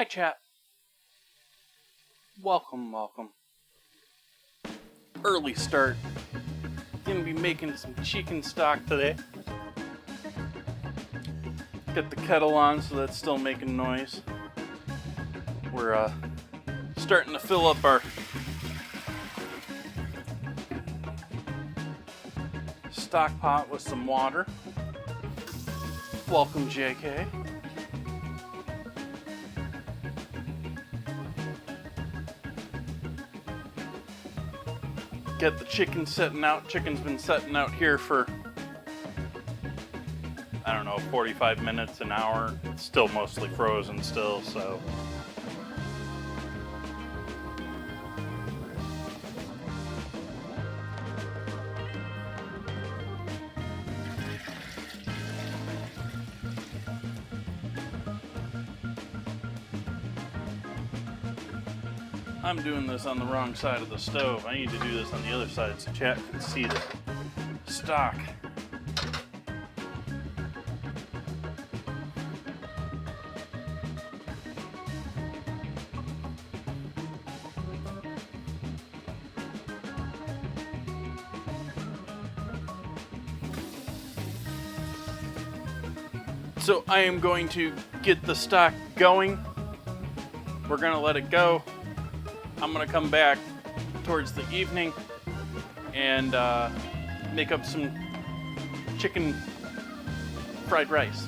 Hi chat. Welcome. Early start. Gonna be making some chicken stock today. Got the kettle on so that's still making noise. We're starting to fill up our stock pot with some water. Welcome, JK. Get the chicken setting out. Chicken's been setting out here for, I don't know, 45 minutes, an hour. It's still mostly frozen still, so. I'm doing this on the wrong side of the stove. I need to do this on the other side so chat can see the stock. So I am going to get the stock going. We're going to let it go. I'm going to come back towards the evening and make up some chicken fried rice.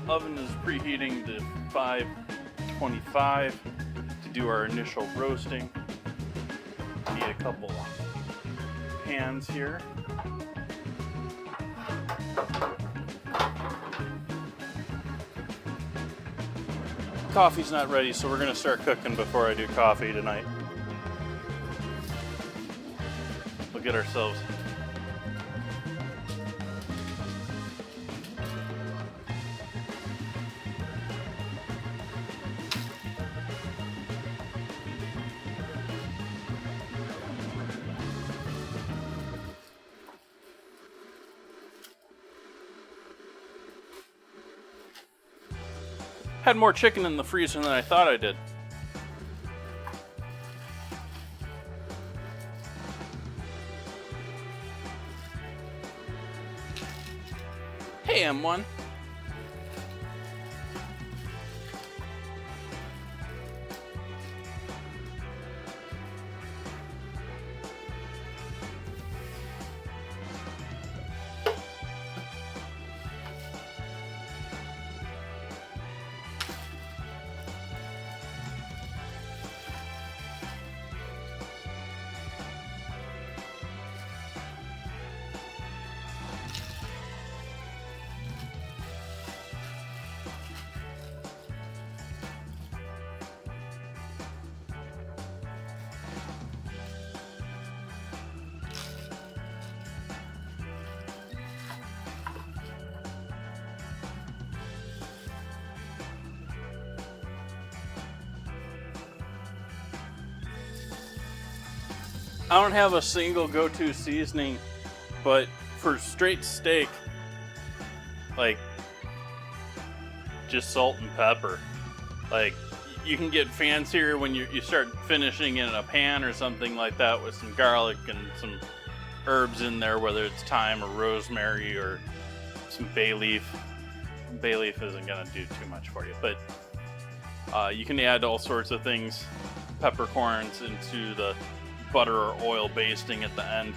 Oven is preheating to 525 to do our initial roasting. Need a couple pans here. Coffee's not ready, so we're gonna start cooking before I do coffee tonight. We'll get ourselves had more chicken in the freezer than I thought I did. Hey, M1. I don't have a single go-to seasoning, but for straight steak, like, just salt and pepper. Like, you can get fancier when you start finishing in a pan or something like that with some garlic and some herbs in there, whether it's thyme or rosemary or some bay leaf. Bay leaf isn't gonna do too much for you, but you can add all sorts of things, peppercorns into the butter or oil basting at the end.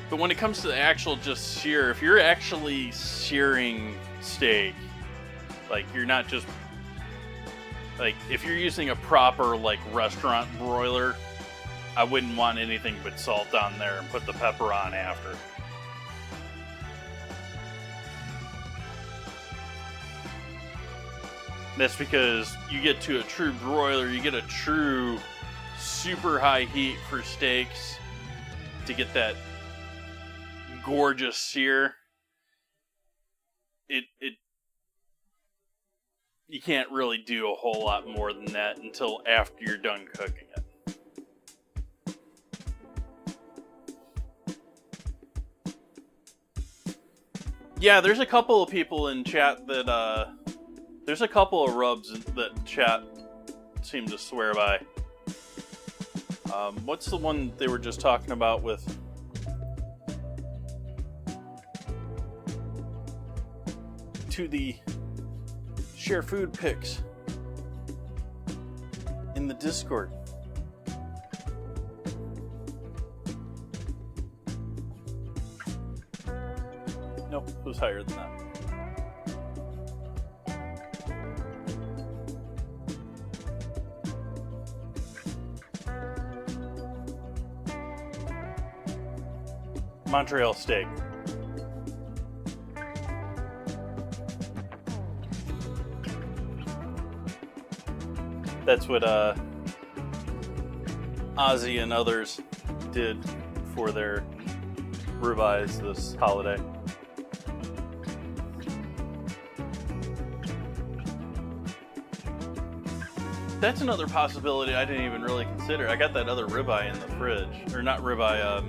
But when it comes to the actual just sear, if you're actually searing steak, like you're not just, like if you're using a proper like restaurant broiler, I wouldn't want anything but salt on there and put the pepper on after. That's because you get to a true broiler, you get a true super high heat for steaks to get that gorgeous sear. It you can't really do a whole lot more than that until after you're done cooking it. Yeah, there's a couple of people in chat that, there's a couple of rubs that chat seem to swear by. What's the one they were just talking about with... to the share food pics in the Discord? Nope, it was higher than that. Montreal steak. That's what Ozzy and others did for their ribeyes this holiday. That's another possibility I didn't even really consider. I got that other ribeye in the fridge. Or not ribeye,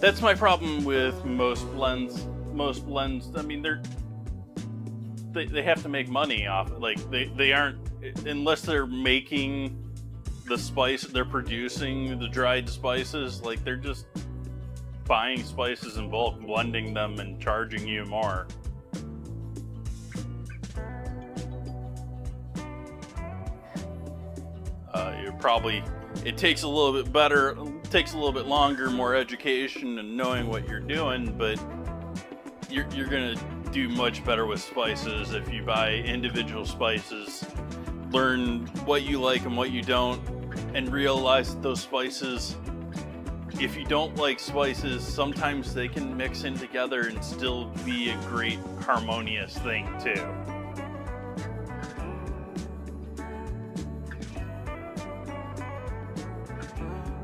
that's my problem with most blends. Most blends, I mean, they have to make money off it. Like, they aren't, unless they're making the spice, they're producing the dried spices, like, they're just buying spices in bulk, blending them, and charging you more. You're probably, it takes a little bit better, takes a little bit longer, more education and knowing what you're doing, but you're gonna do much better with spices if you buy individual spices, learn what you like and what you don't, and realize that those spices, if you don't like spices, sometimes they can mix in together and still be a great harmonious thing too.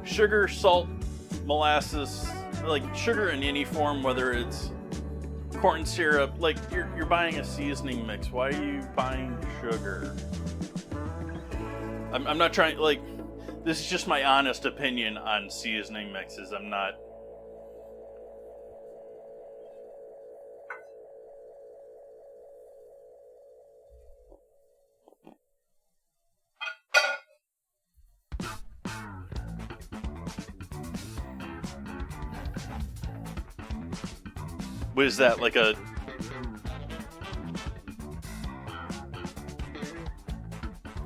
Sugar, salt, molasses, like sugar in any form, whether it's corn syrup, like you're buying a seasoning mix. Why are you buying sugar? I'm not trying, like, this is just my honest opinion on seasoning mixes. I'm not... What is that, like a...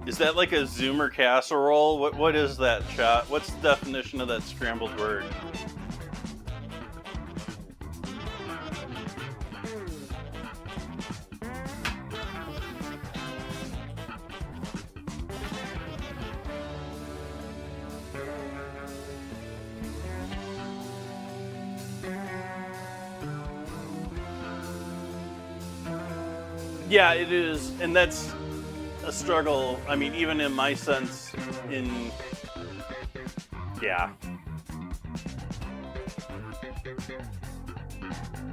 Is that like a Zoomer casserole? What is that, chat? What's the definition of that scrambled word? Yeah, it is, and that's a struggle. I mean, even in my sense, yeah.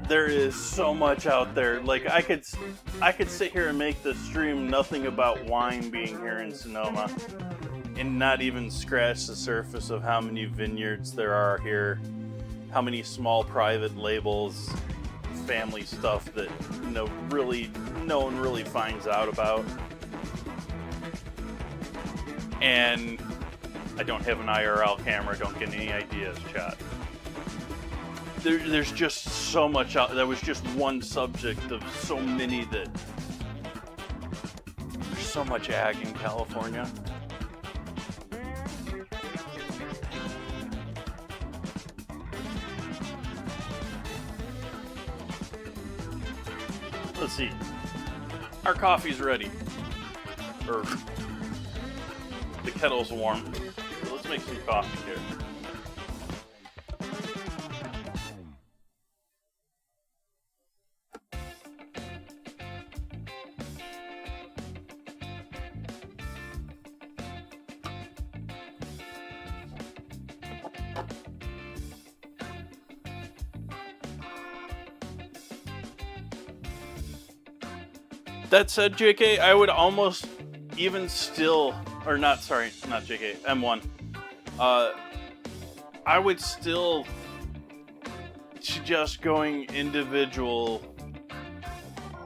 There is so much out there. Like, I could sit here and make this stream nothing about wine being here in Sonoma and not even scratch the surface of how many vineyards there are here, how many small private labels, family stuff that really no one really finds out about. And I don't have an IRL camera, don't get any ideas, chat. There's just so much out. That was just one subject of so many that there's so much ag in California. Let's see. Our coffee's ready. Or the kettle's warm. So let's make some coffee here. That said, JK, I would almost even still, or not, sorry, not JK, M1. I would still suggest going individual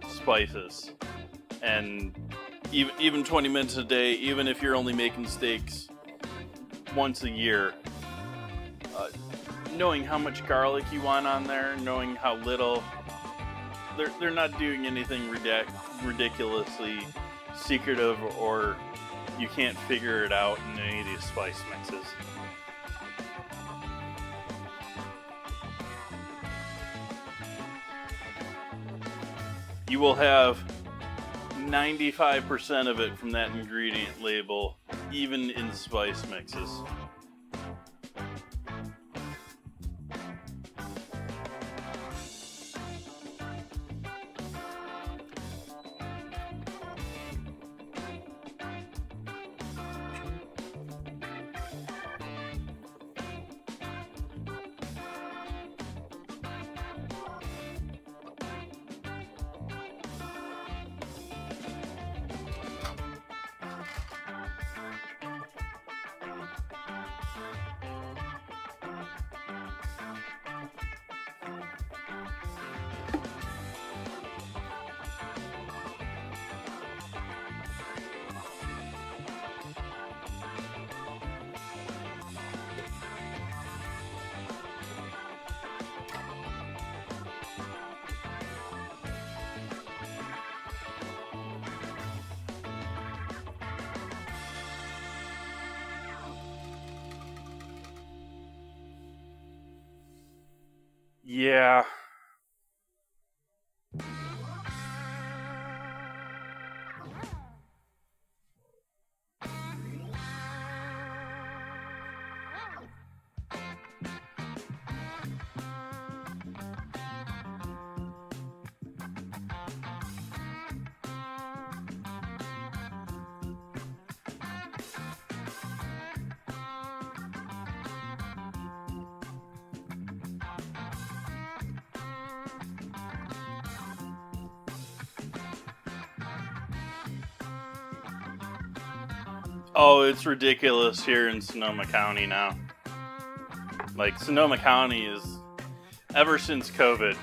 spices, and even 20 minutes a day, even if you're only making steaks once a year. Knowing how much garlic you want on there, knowing how little. They're not doing anything ridiculously secretive, or you can't figure it out in any of these spice mixes. You will have 95% of it from that ingredient label, even in spice mixes. Yeah. Oh, it's ridiculous here in Sonoma County now. Like, Sonoma County is, ever since COVID,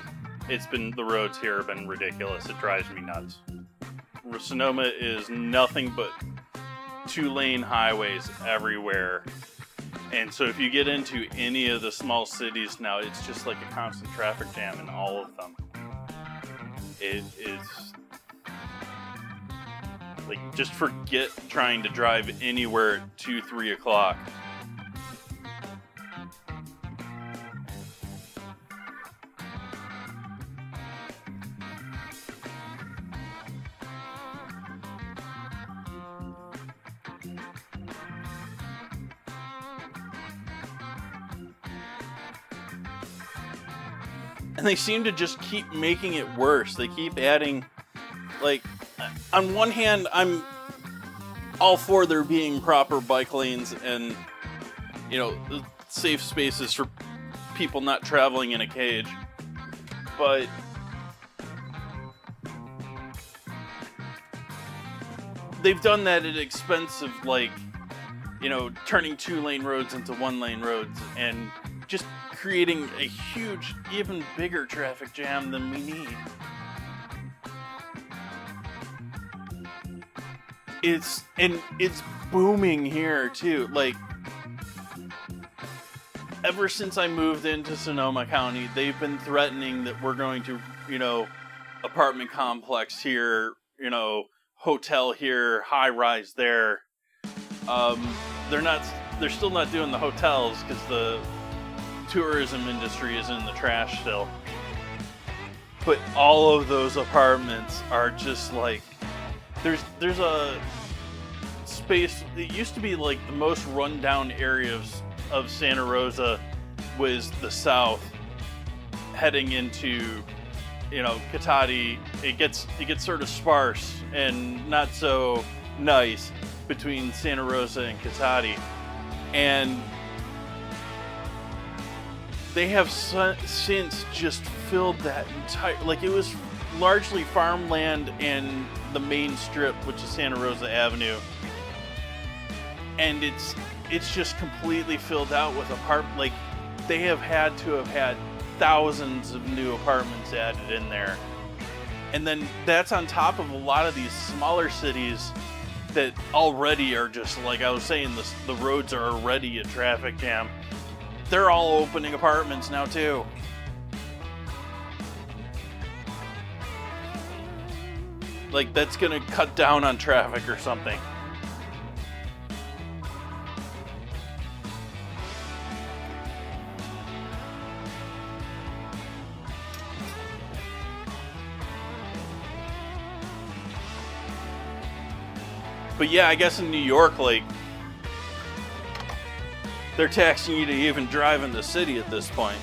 the roads here have been ridiculous. It drives me nuts. Sonoma is nothing but 2-lane highways everywhere. And so if you get into any of the small cities now, it's just like a constant traffic jam in all of them. It is... Like, just forget trying to drive anywhere at 2, 3 o'clock. And they seem to just keep making it worse. They keep adding, like, on one hand, I'm all for there being proper bike lanes and, you know, safe spaces for people not traveling in a cage. But they've done that at expense of, like, you know, turning 2-lane roads into 1-lane roads and just creating a huge, even bigger traffic jam than we need. It's booming here too. Like, ever since I moved into Sonoma County, they've been threatening that we're going to, you know, apartment complex here, you know, hotel here, high rise there. They're still not doing the hotels because the tourism industry is in the trash still. But all of those apartments are just like, there's a space. It used to be like the most rundown area of Santa Rosa was the south, heading into, you know, Cotati. It gets sort of sparse and not so nice between Santa Rosa and Cotati. And they have since just filled that entire, like, it was largely farmland and the main strip, which is Santa Rosa Avenue, and it's just completely filled out with like, they have had to have had thousands of new apartments added in there. And then that's on top of a lot of these smaller cities that already are just, like I was saying, the roads are already a traffic jam. They're all opening apartments now too. Like, that's gonna cut down on traffic or something. But yeah, I guess in New York, like, they're taxing you to even drive in the city at this point.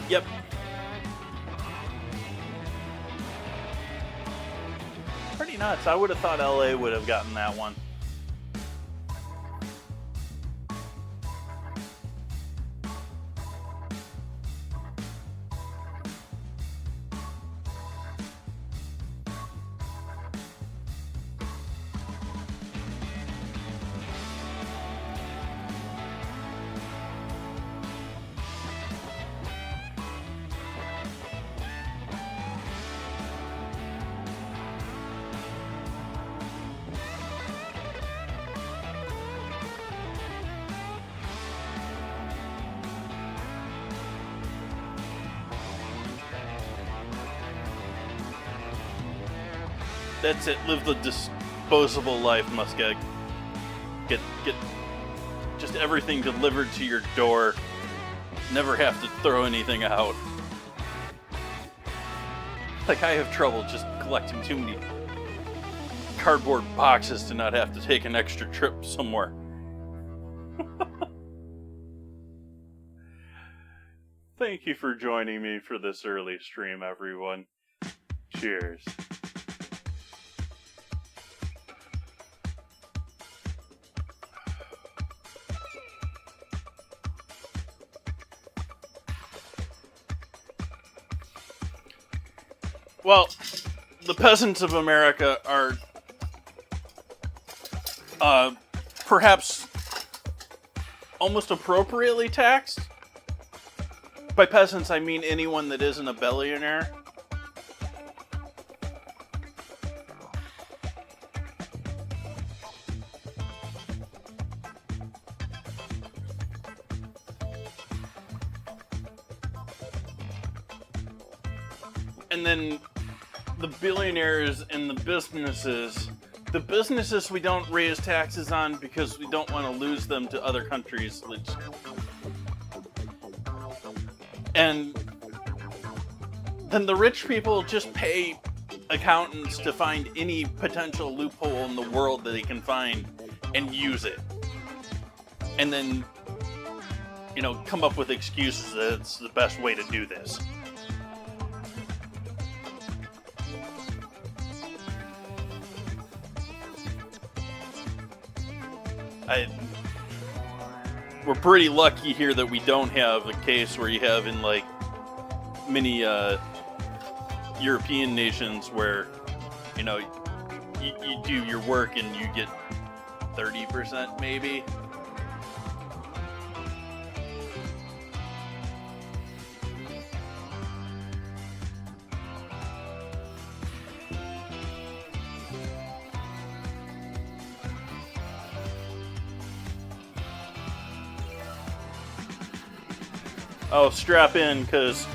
Yep. Pretty nuts. I would have thought LA would have gotten that one. That's it. Live the disposable life. Must get just everything delivered to your door. Never have to throw anything out. Like, I have trouble just collecting too many cardboard boxes to not have to take an extra trip somewhere. Thank you for joining me for this early stream, everyone. Cheers. Well, the peasants of America are perhaps almost appropriately taxed. By peasants, I mean anyone that isn't a billionaire. And then the billionaires and the businesses we don't raise taxes on because we don't want to lose them to other countries. And then the rich people just pay accountants to find any potential loophole in the world that they can find and use it. And then, come up with excuses that it's the best way to do this. We're pretty lucky here that we don't have a case where you have in, like, many European nations where, you do your work and you get 30% maybe. Oh, strap in, because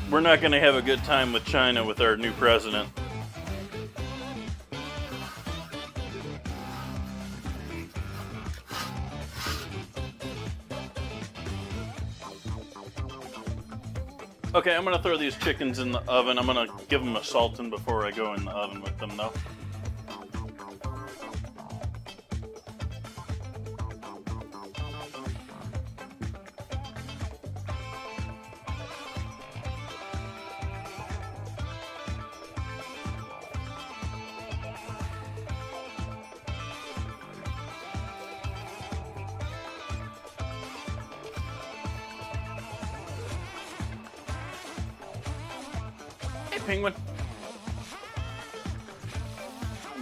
we're not going to have a good time with China with our new president. Okay, I'm going to throw these chickens in the oven. I'm going to give them a salting before I go in the oven with them, though. Hey, penguin.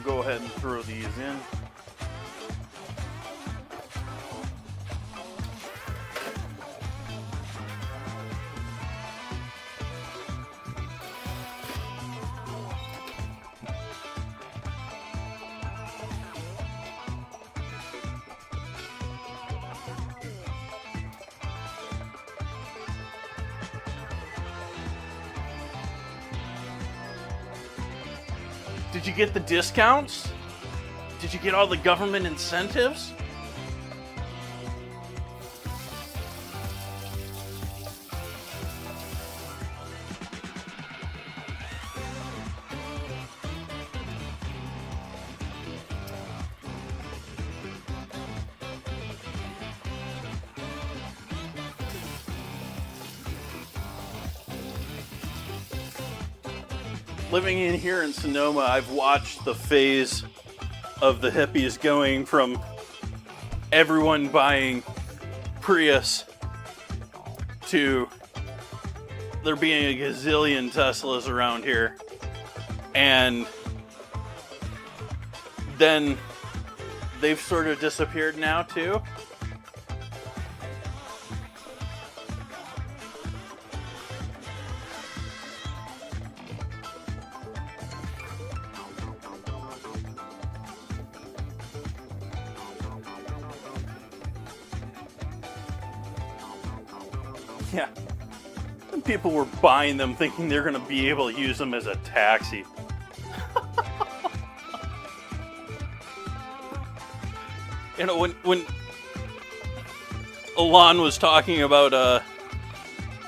Go ahead and throw these in. Did you get the discounts? Did you get all the government incentives? Living in here in Sonoma, I've watched the phase of the hippies going from everyone buying Prius to there being a gazillion Teslas around here. And then they've sort of disappeared now too. Yeah. And people were buying them thinking they're going to be able to use them as a taxi. You know, when Elon was talking about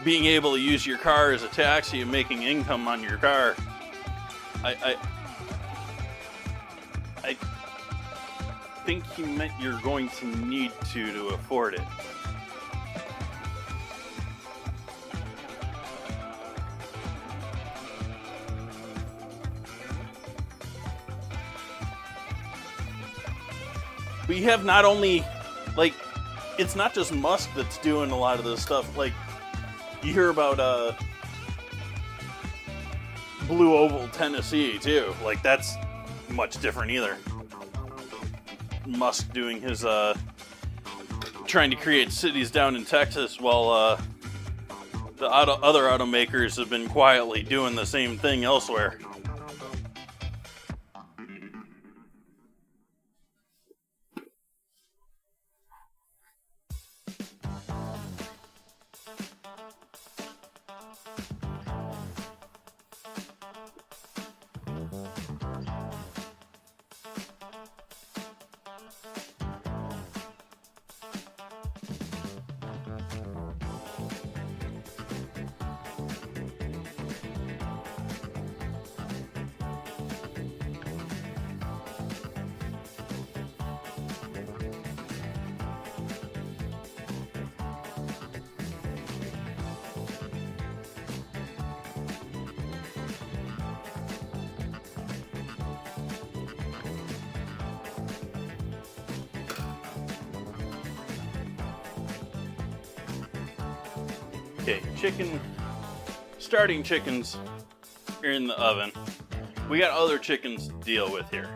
being able to use your car as a taxi and making income on your car, I think he meant you're going to need to afford it. We have not only, like, it's not just Musk that's doing a lot of this stuff. Like, you hear about Blue Oval, Tennessee, too. Like, that's much different either. Musk doing his, trying to create cities down in Texas while the other automakers have been quietly doing the same thing elsewhere. Okay, starting chickens are in the oven. We got other chickens to deal with here.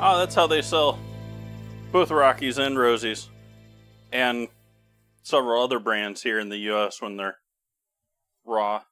Oh, that's how they sell both Rockies and Rosies, and several other brands here in the U.S. when they're raw.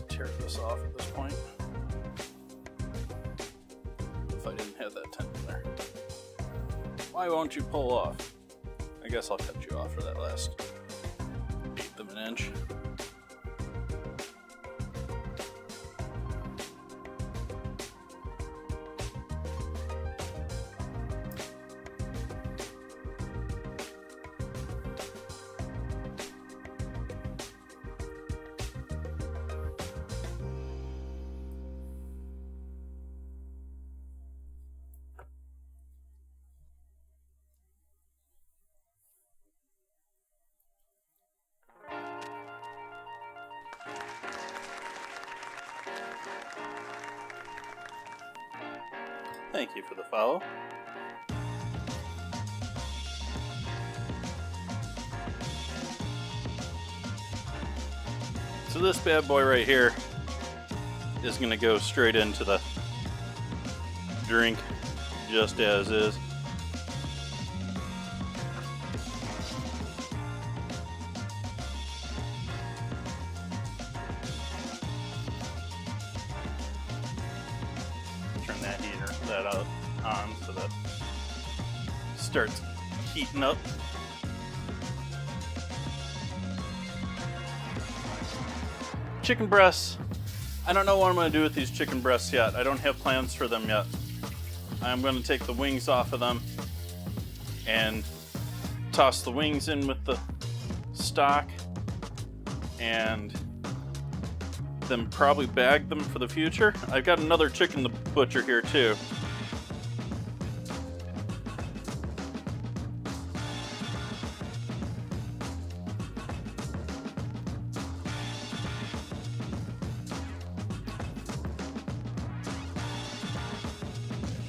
Tear this off at this point if I didn't have that tendon there. Why won't you pull off? I guess I'll cut you off for that last eighth of an inch. Thank you for the follow. So this bad boy right here is going to go straight into the drink just as is. Turn that heater out on so that starts heating up. Chicken breasts. I don't know what I'm going to do with these chicken breasts yet. I don't have plans for them yet. I'm going to take the wings off of them and toss the wings in with the stock and then probably bag them for the future. I've got another chicken to butcher here too.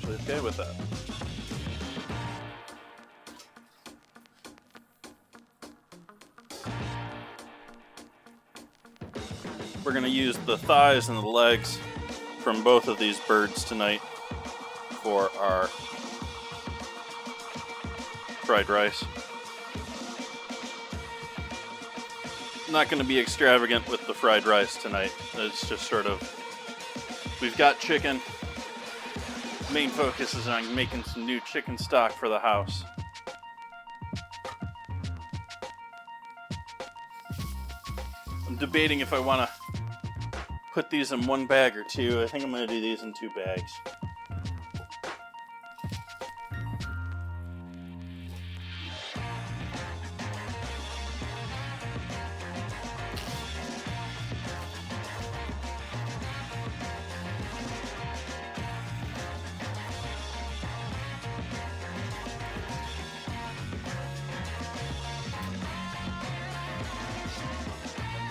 Actually okay with that. We're going to use the thighs and the legs from both of these birds tonight for our fried rice. I'm not going to be extravagant with the fried rice tonight. It's just sort of, we've got chicken. Main focus is on making some new chicken stock for the house. I'm debating if I want to put these in one bag or two. I think I'm going to do these in 2 bags.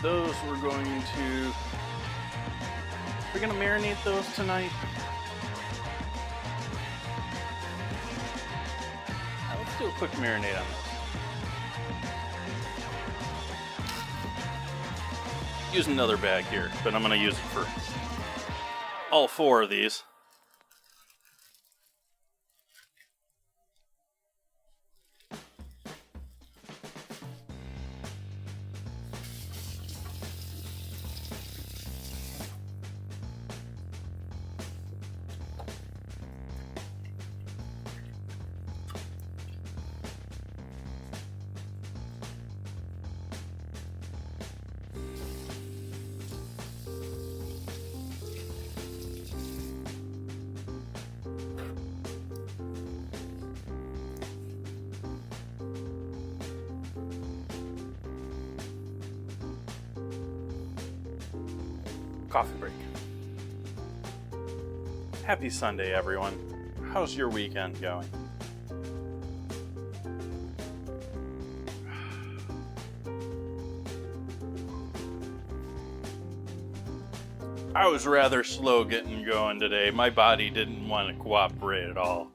Those we're going to marinate those tonight. Let's do a quick marinade on this. use another bag here, but I'm going to use it for all 4 of these. Coffee break. Happy Sunday, everyone. How's your weekend going? I was rather slow getting going today. My body didn't want to cooperate at all.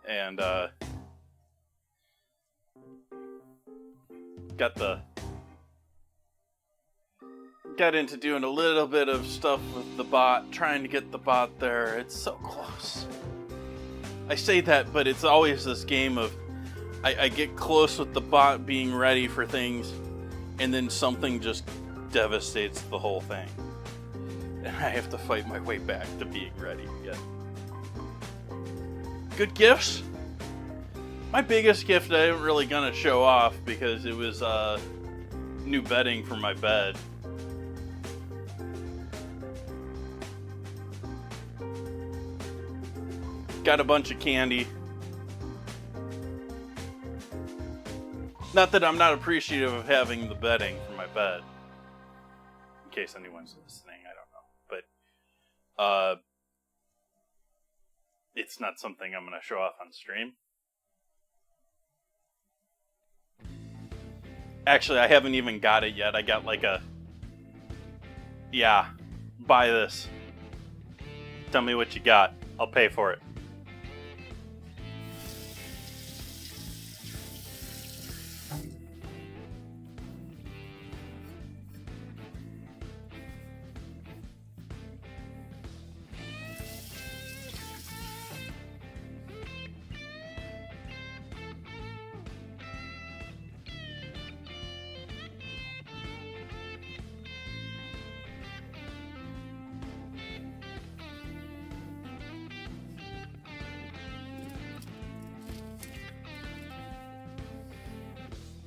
And, got into doing a little bit of stuff with the bot, trying to get the bot there. It's so close. I say that, but it's always this game of I get close with the bot being ready for things, and then something just devastates the whole thing. And I have to fight my way back to being ready again. Good gifts? My biggest gift I ain't really gonna show off because it was new bedding for my bed. Got a bunch of candy. Not that I'm not appreciative of having the bedding for my bed. In case anyone's listening, I don't know. But it's not something I'm going to show off on stream. Actually, I haven't even got it yet. I got like a... Yeah, buy this. Tell me what you got. I'll pay for it.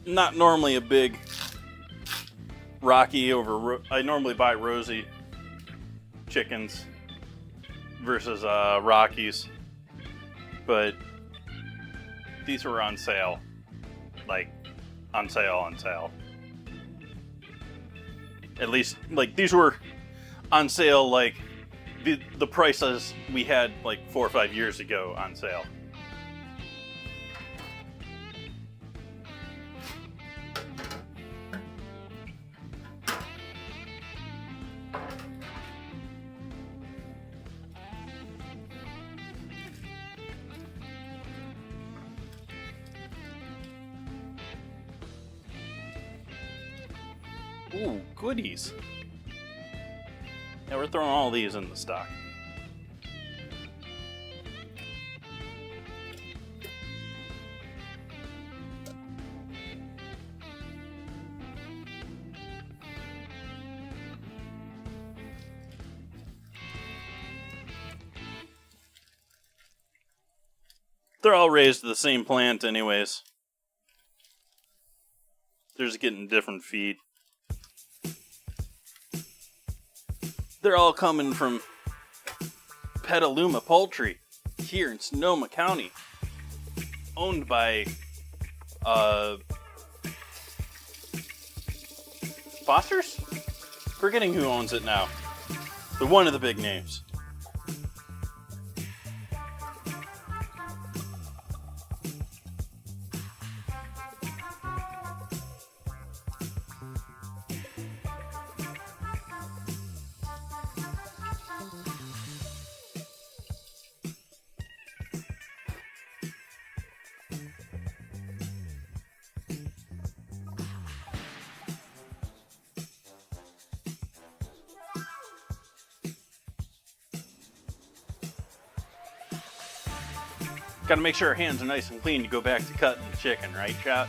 Not normally a big Rocky over... I normally buy Rosie chickens versus Rockies, but these were on sale. Like, on sale. At least, like, these were on sale, like, the prices we had, like, 4 or 5 years ago on sale. Ooh, goodies. Yeah, we're throwing all these in the stock. They're all raised to the same plant anyways. They're just getting different feed. They're all coming from Petaluma Poultry here in Sonoma County, owned by Foster's? Forgetting who owns it now. But one of the big names. Gotta make sure our hands are nice and clean to go back to cutting the chicken, right, chat?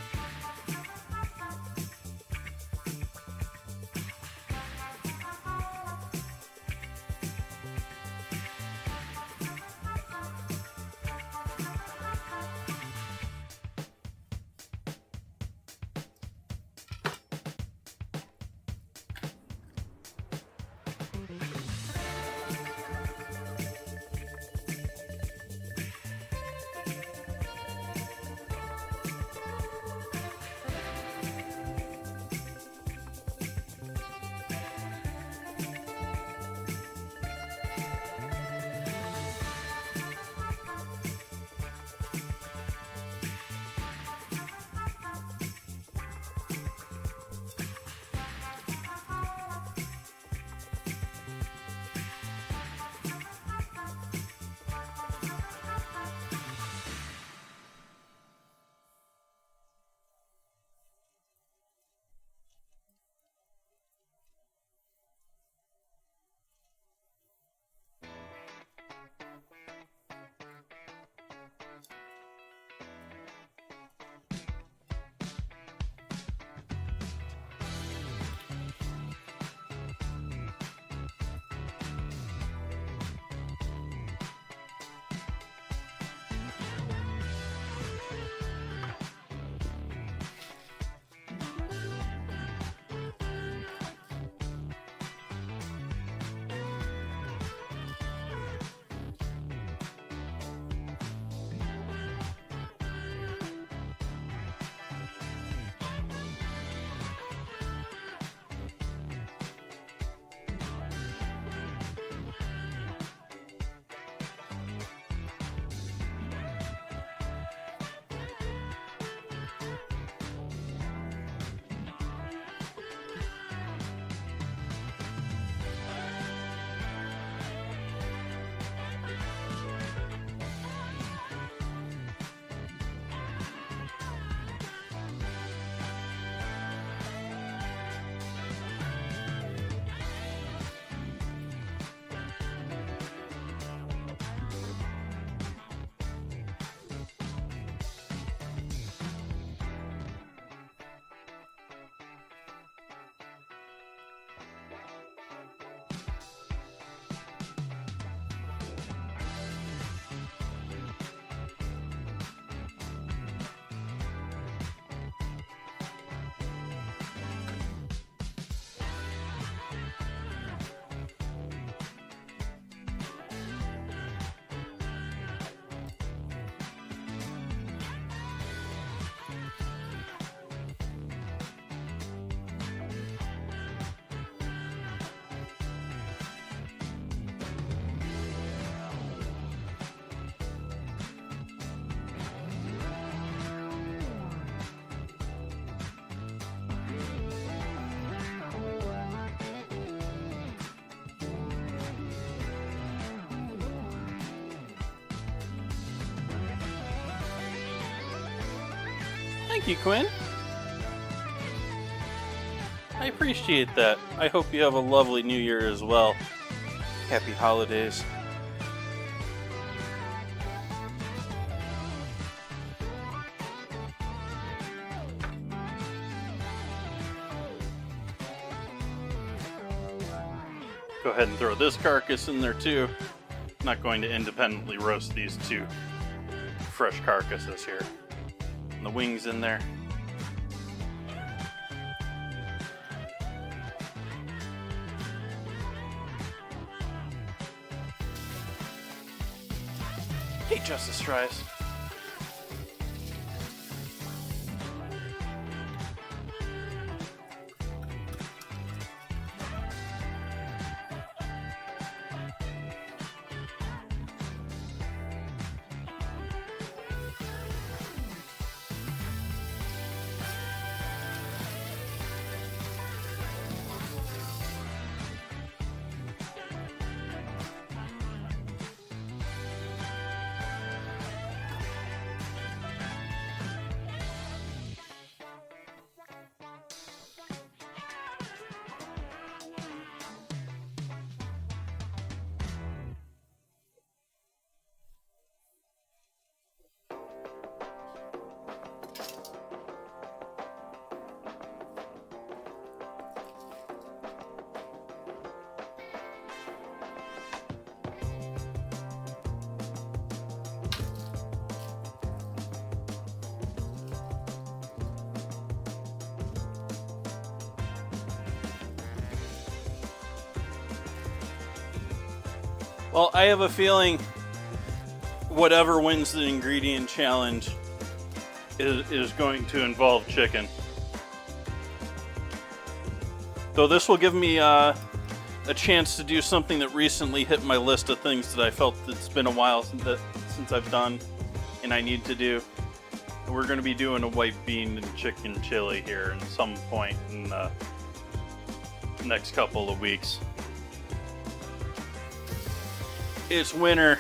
Thank you, Quinn. I appreciate that. I hope you have a lovely new year as well. Happy holidays. Go ahead and throw this carcass in there too. I'm not going to independently roast these two fresh carcasses here. And the wings in there. Hey, Justice Tries. Well, I have a feeling whatever wins the ingredient challenge is going to involve chicken. Though this will give me a chance to do something that recently hit my list of things that I felt it's been a while since I've done and I need to do. We're going to be doing a white bean and chicken chili here at some point in the next couple of weeks. It's winter.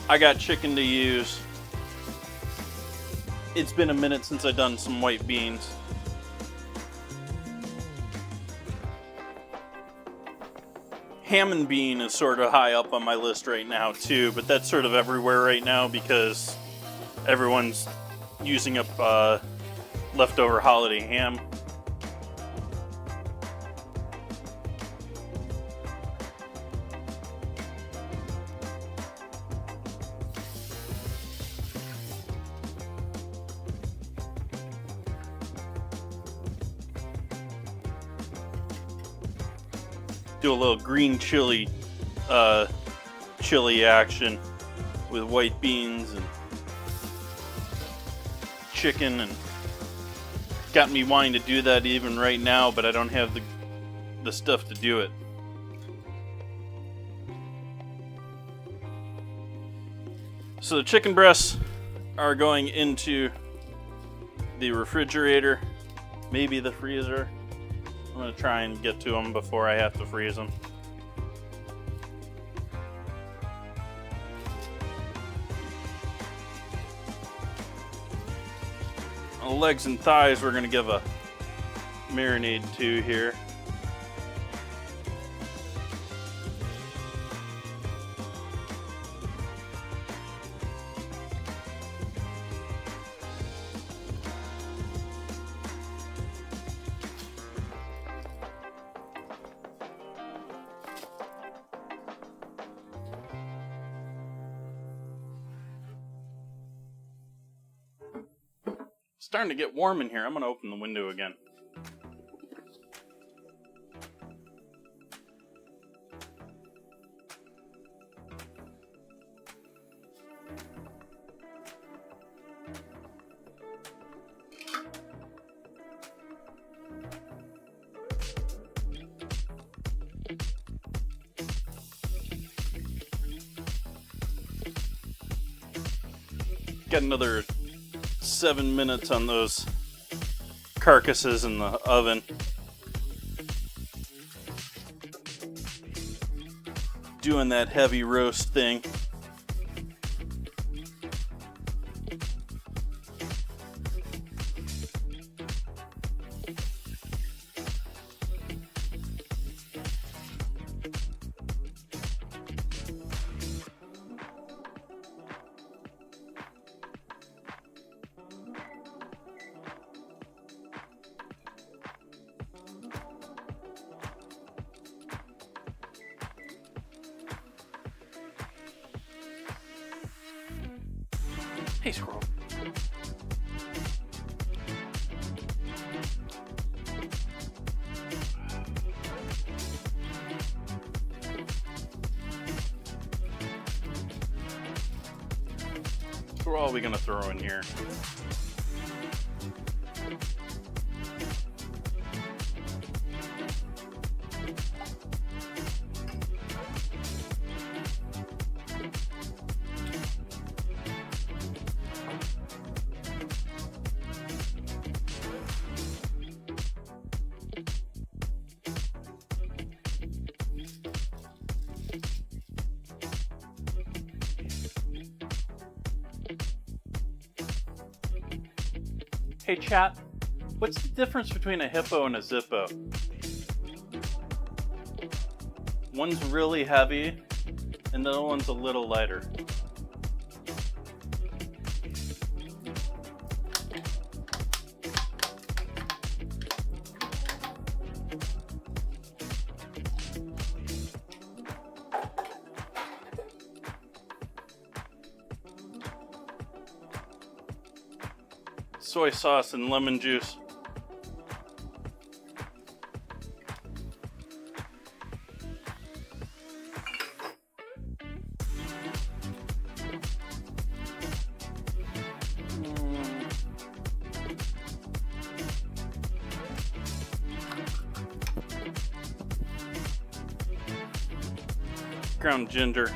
I got chicken to use. It's been a minute since I've done some white beans. Ham and bean is sort of high up on my list right now too, but that's sort of everywhere right now because everyone's using up leftover holiday ham. Do a little green chili action with white beans and chicken, and got me wanting to do that even right now, but I don't have the stuff to do it. So the chicken breasts are going into the refrigerator, maybe the freezer. I'm going to try and get to them before I have to freeze them. The legs and thighs we're going to give a marinade to here. Starting to get warm in here. I'm going to open the window again. Got another 7 minutes on those carcasses in the oven. Doing that heavy roast thing. Hey, squirrel. What all are we gonna throw in here? Hey chat, what's the difference between a hippo and a zippo? One's really heavy, and the other one's a little lighter. Soy sauce and lemon juice. ground ginger.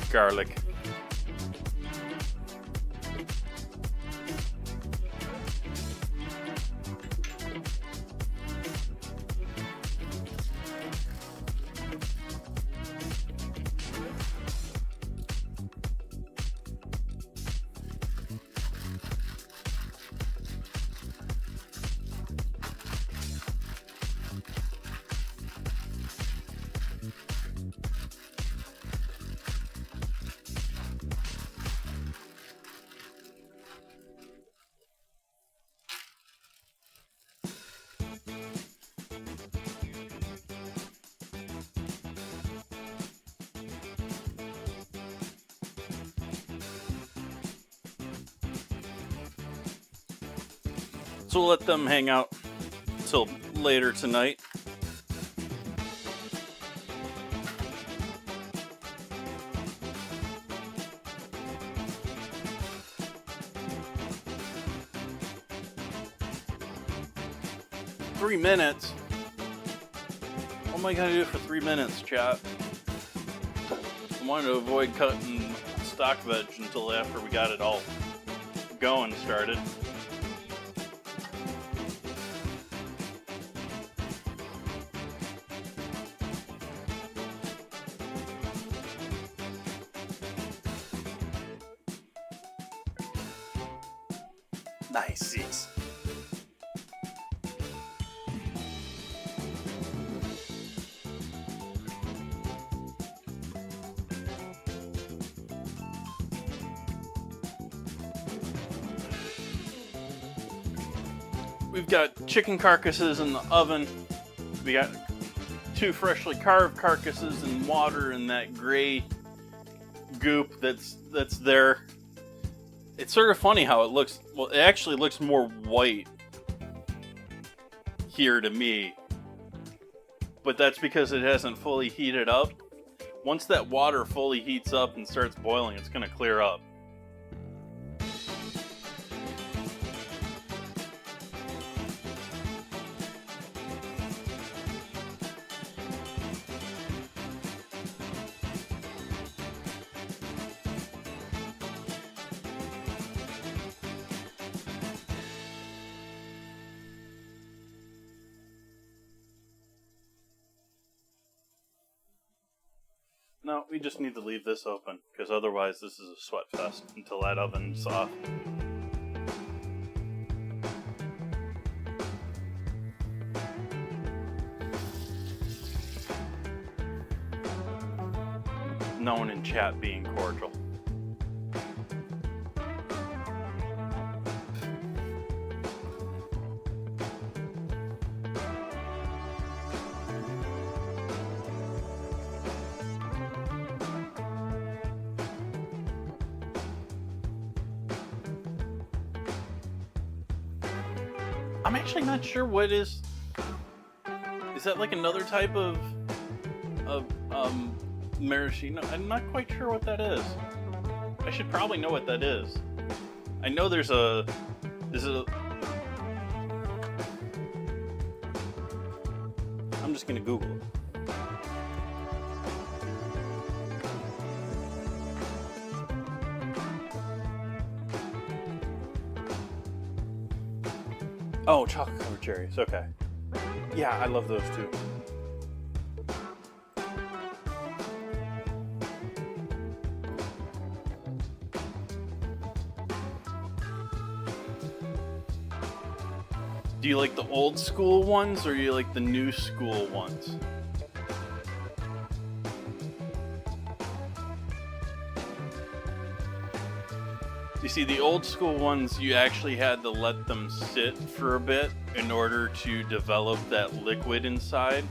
Garlic. So we'll let them hang out till later tonight. $3 What am I gonna do for 3 minutes, chat? I wanted to avoid cutting stock veg until after we got it all going started. Nice. We've got chicken carcasses in the oven. We got 2 freshly carved carcasses in water and that gray goop that's there. It's sort of funny how it looks. Well, it actually looks more white here to me. But that's because it hasn't fully heated up. Once that water fully heats up and starts boiling, it's going to clear up. No, we just need to leave this open, because otherwise this is a sweat fest until that oven's off. No one in chat being cordial. I'm actually not sure what is that like another type of maraschino? I'm not quite sure what that is. I should probably know what that is. I know there's a... I'm just gonna Google it. Oh, chocolate covered cherries. Okay. Yeah, I love those too. Do you like the old school ones or do you like the new school ones? You see, the old school ones, you actually had to let them sit for a bit in order to develop that liquid inside.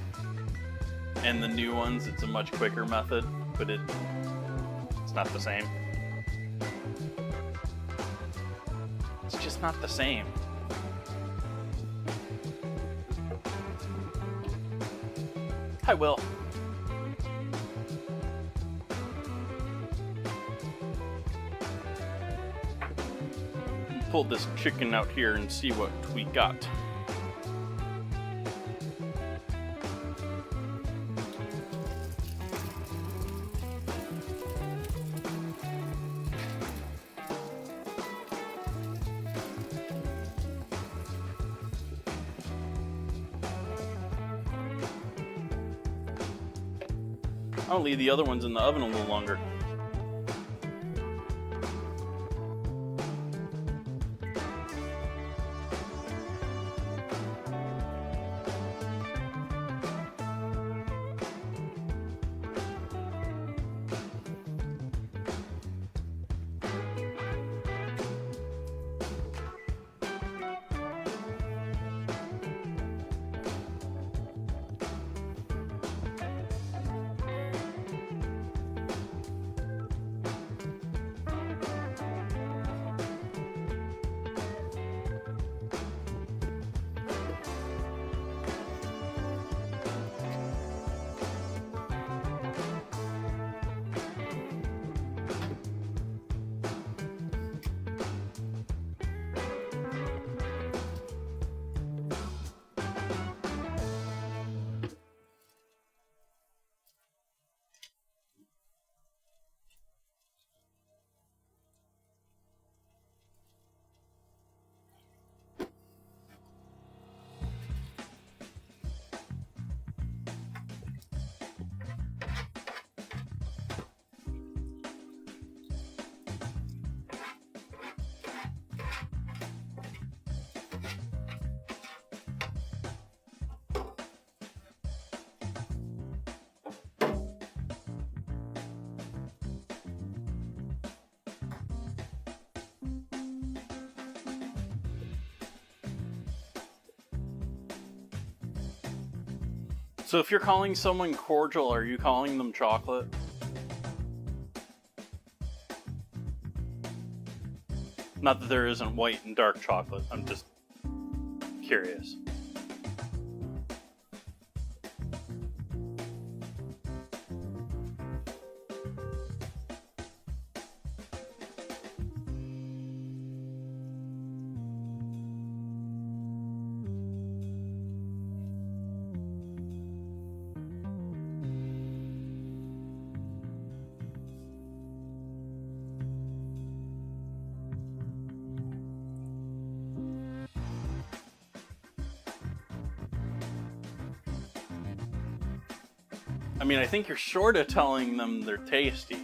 And the new ones, it's a much quicker method, but it's not the same. It's just not the same. Hi, Will. Pull this chicken out here and see what we got. I'll leave the other ones in the oven a little longer. So if you're calling someone cordial, are you calling them chocolate? Not that there isn't white and dark chocolate, I'm just curious. I mean, I think you're sort of telling them they're tasty.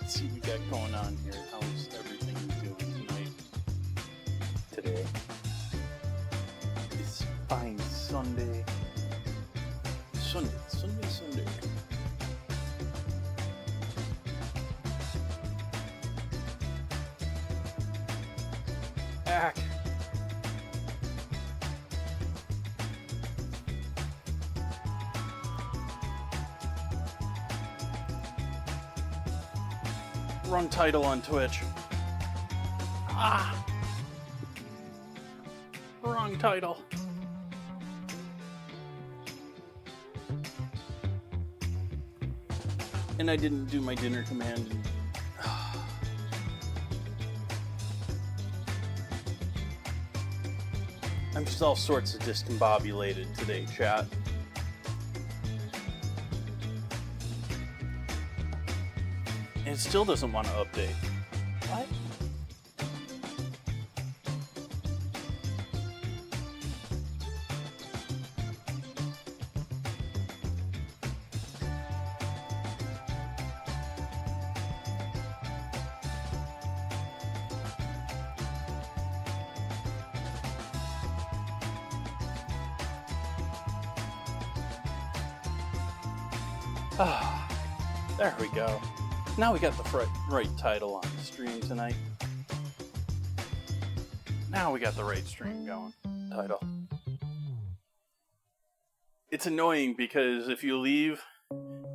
Let's see what we got going on here. How's everything doing tonight? Today. It's fine Sunday. Sunday. Ack. Wrong title on Twitch. Ah! Wrong title. And I didn't do my dinner command. I'm just all sorts of discombobulated today, chat. And it still doesn't want to update. What? Ah, there we go. Now we got the right title on the stream tonight. Now we got the right stream going. Title. It's annoying because if you leave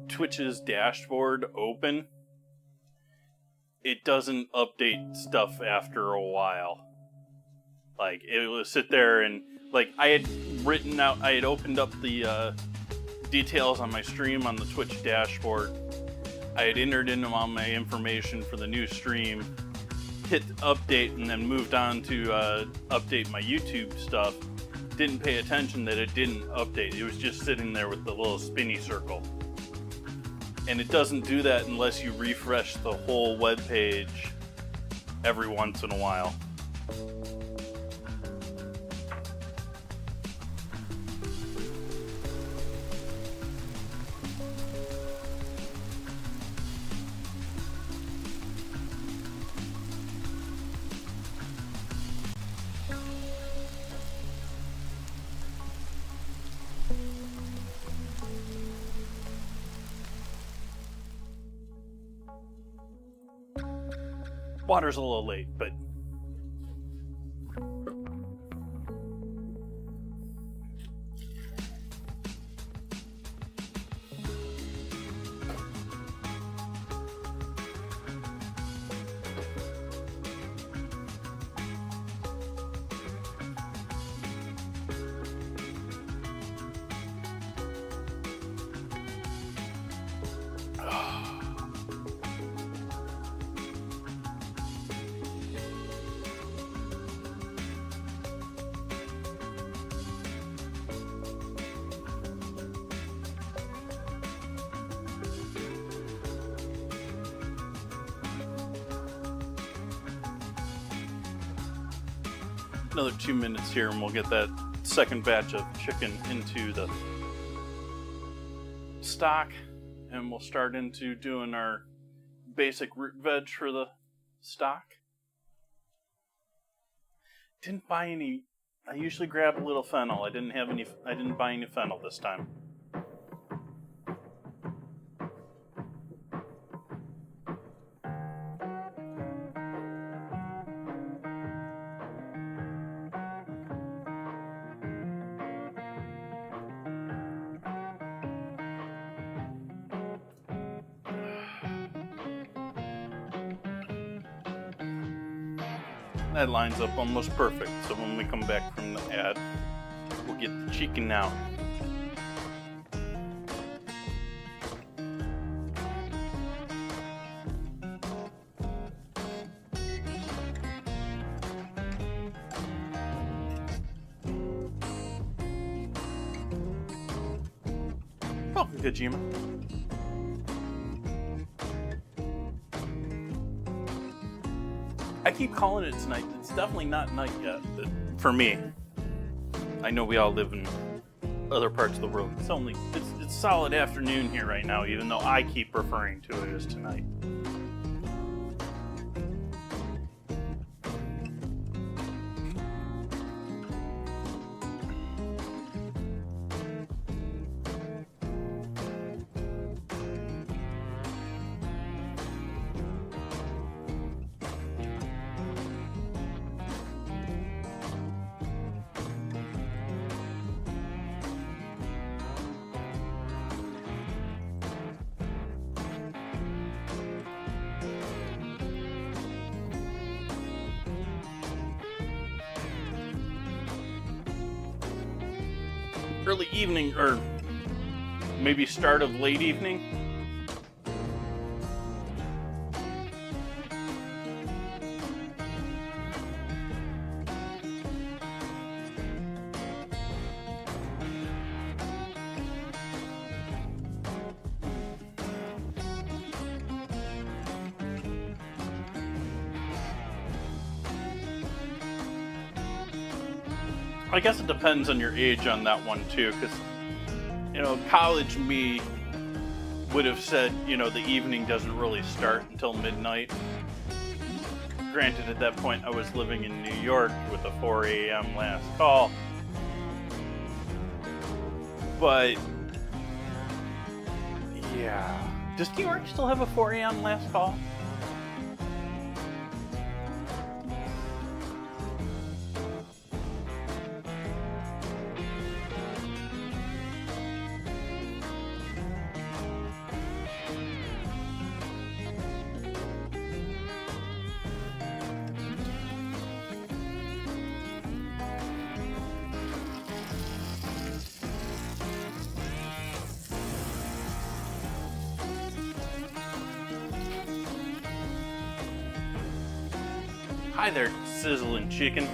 Twitch's dashboard open, it doesn't update stuff after a while. Like, it will sit there and, like, I had opened up the details on my stream on the Twitch dashboard. I had entered in all my information for the new stream, hit update, and then moved on to update my YouTube stuff. Didn't pay attention that it didn't update. It was just sitting there with the little spinny circle. And it doesn't do that unless you refresh the whole web page every once in a while. Water's a little late, but another 2 minutes here and we'll get that second batch of chicken into the stock, and we'll start into doing our basic root veg for the stock. Didn't buy any. I usually grab a little fennel. I didn't buy any fennel this time. That lines up almost perfect, so when we come back from the ad, we'll get the chicken out. Welcome, Kojima. I keep calling it night. It's definitely not night yet. But for me, I know we all live in other parts of the world. It's solid afternoon here right now, even though I keep referring to it as tonight. Early evening, or maybe start of late evening. I guess it depends on your age on that one too, because college me would have said the evening doesn't really start until midnight. Granted, at that point I was living in New York with a 4 a.m. last call, but yeah. Does New York still have a 4 a.m. last call? Hi there, sizzling chicken.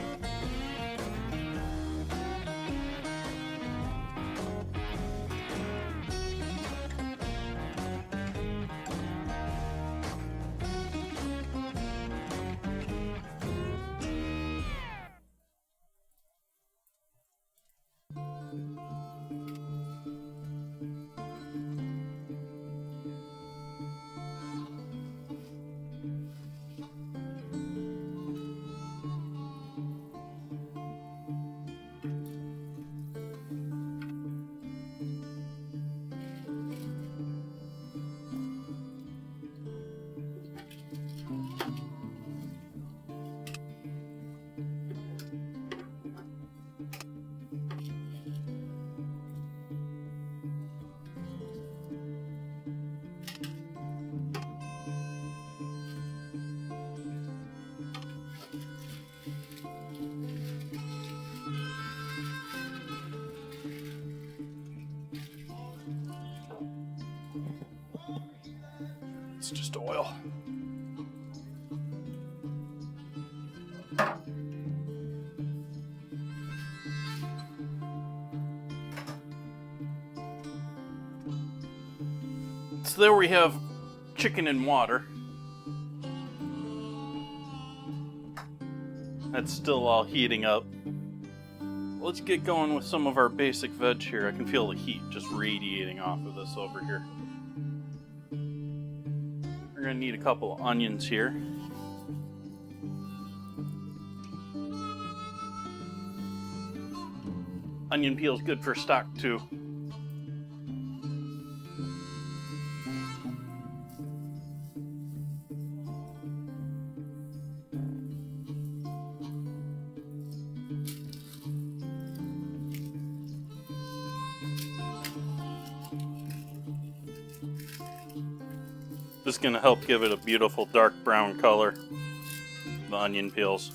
It's just oil. So there we have chicken and water. That's still all heating up. Let's get going with some of our basic veg here. I can feel the heat just radiating off of this over here. We're gonna need a couple of onions here. Onion peel's good for stock too. This is going to help give it a beautiful dark brown color, the onion peels.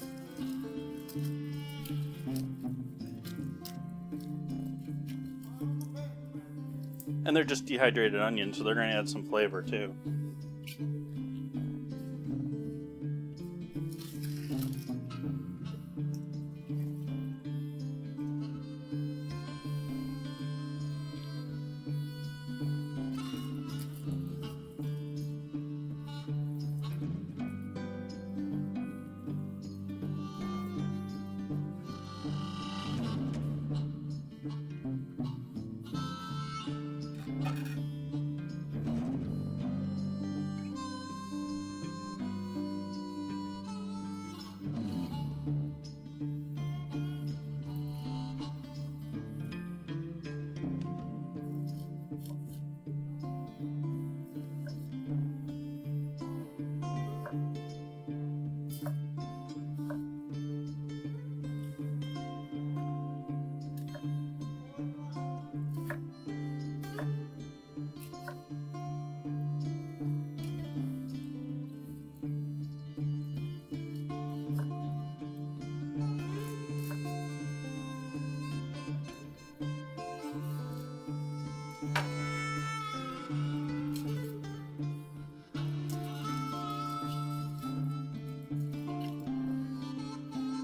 And they're just dehydrated onions, so they're going to add some flavor too.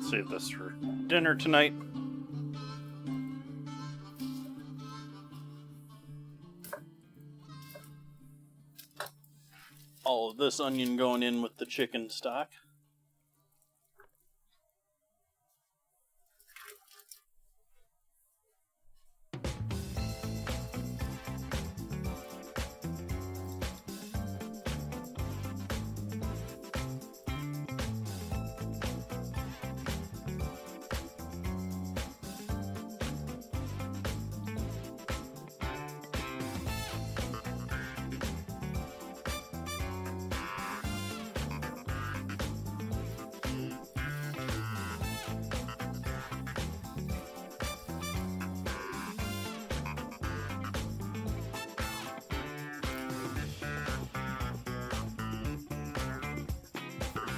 Save this for dinner tonight. All of this onion going in with the chicken stock.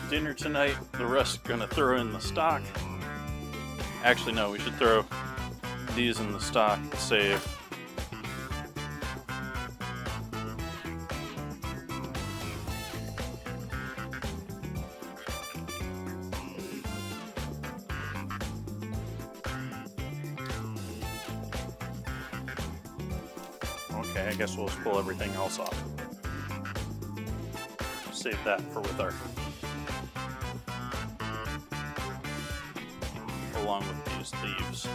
dinner tonight. The rest gonna throw in the stock. Actually, no, we should throw these in the stock to save. Okay, I guess we'll just pull everything else off. Save that for with our, along with these leaves.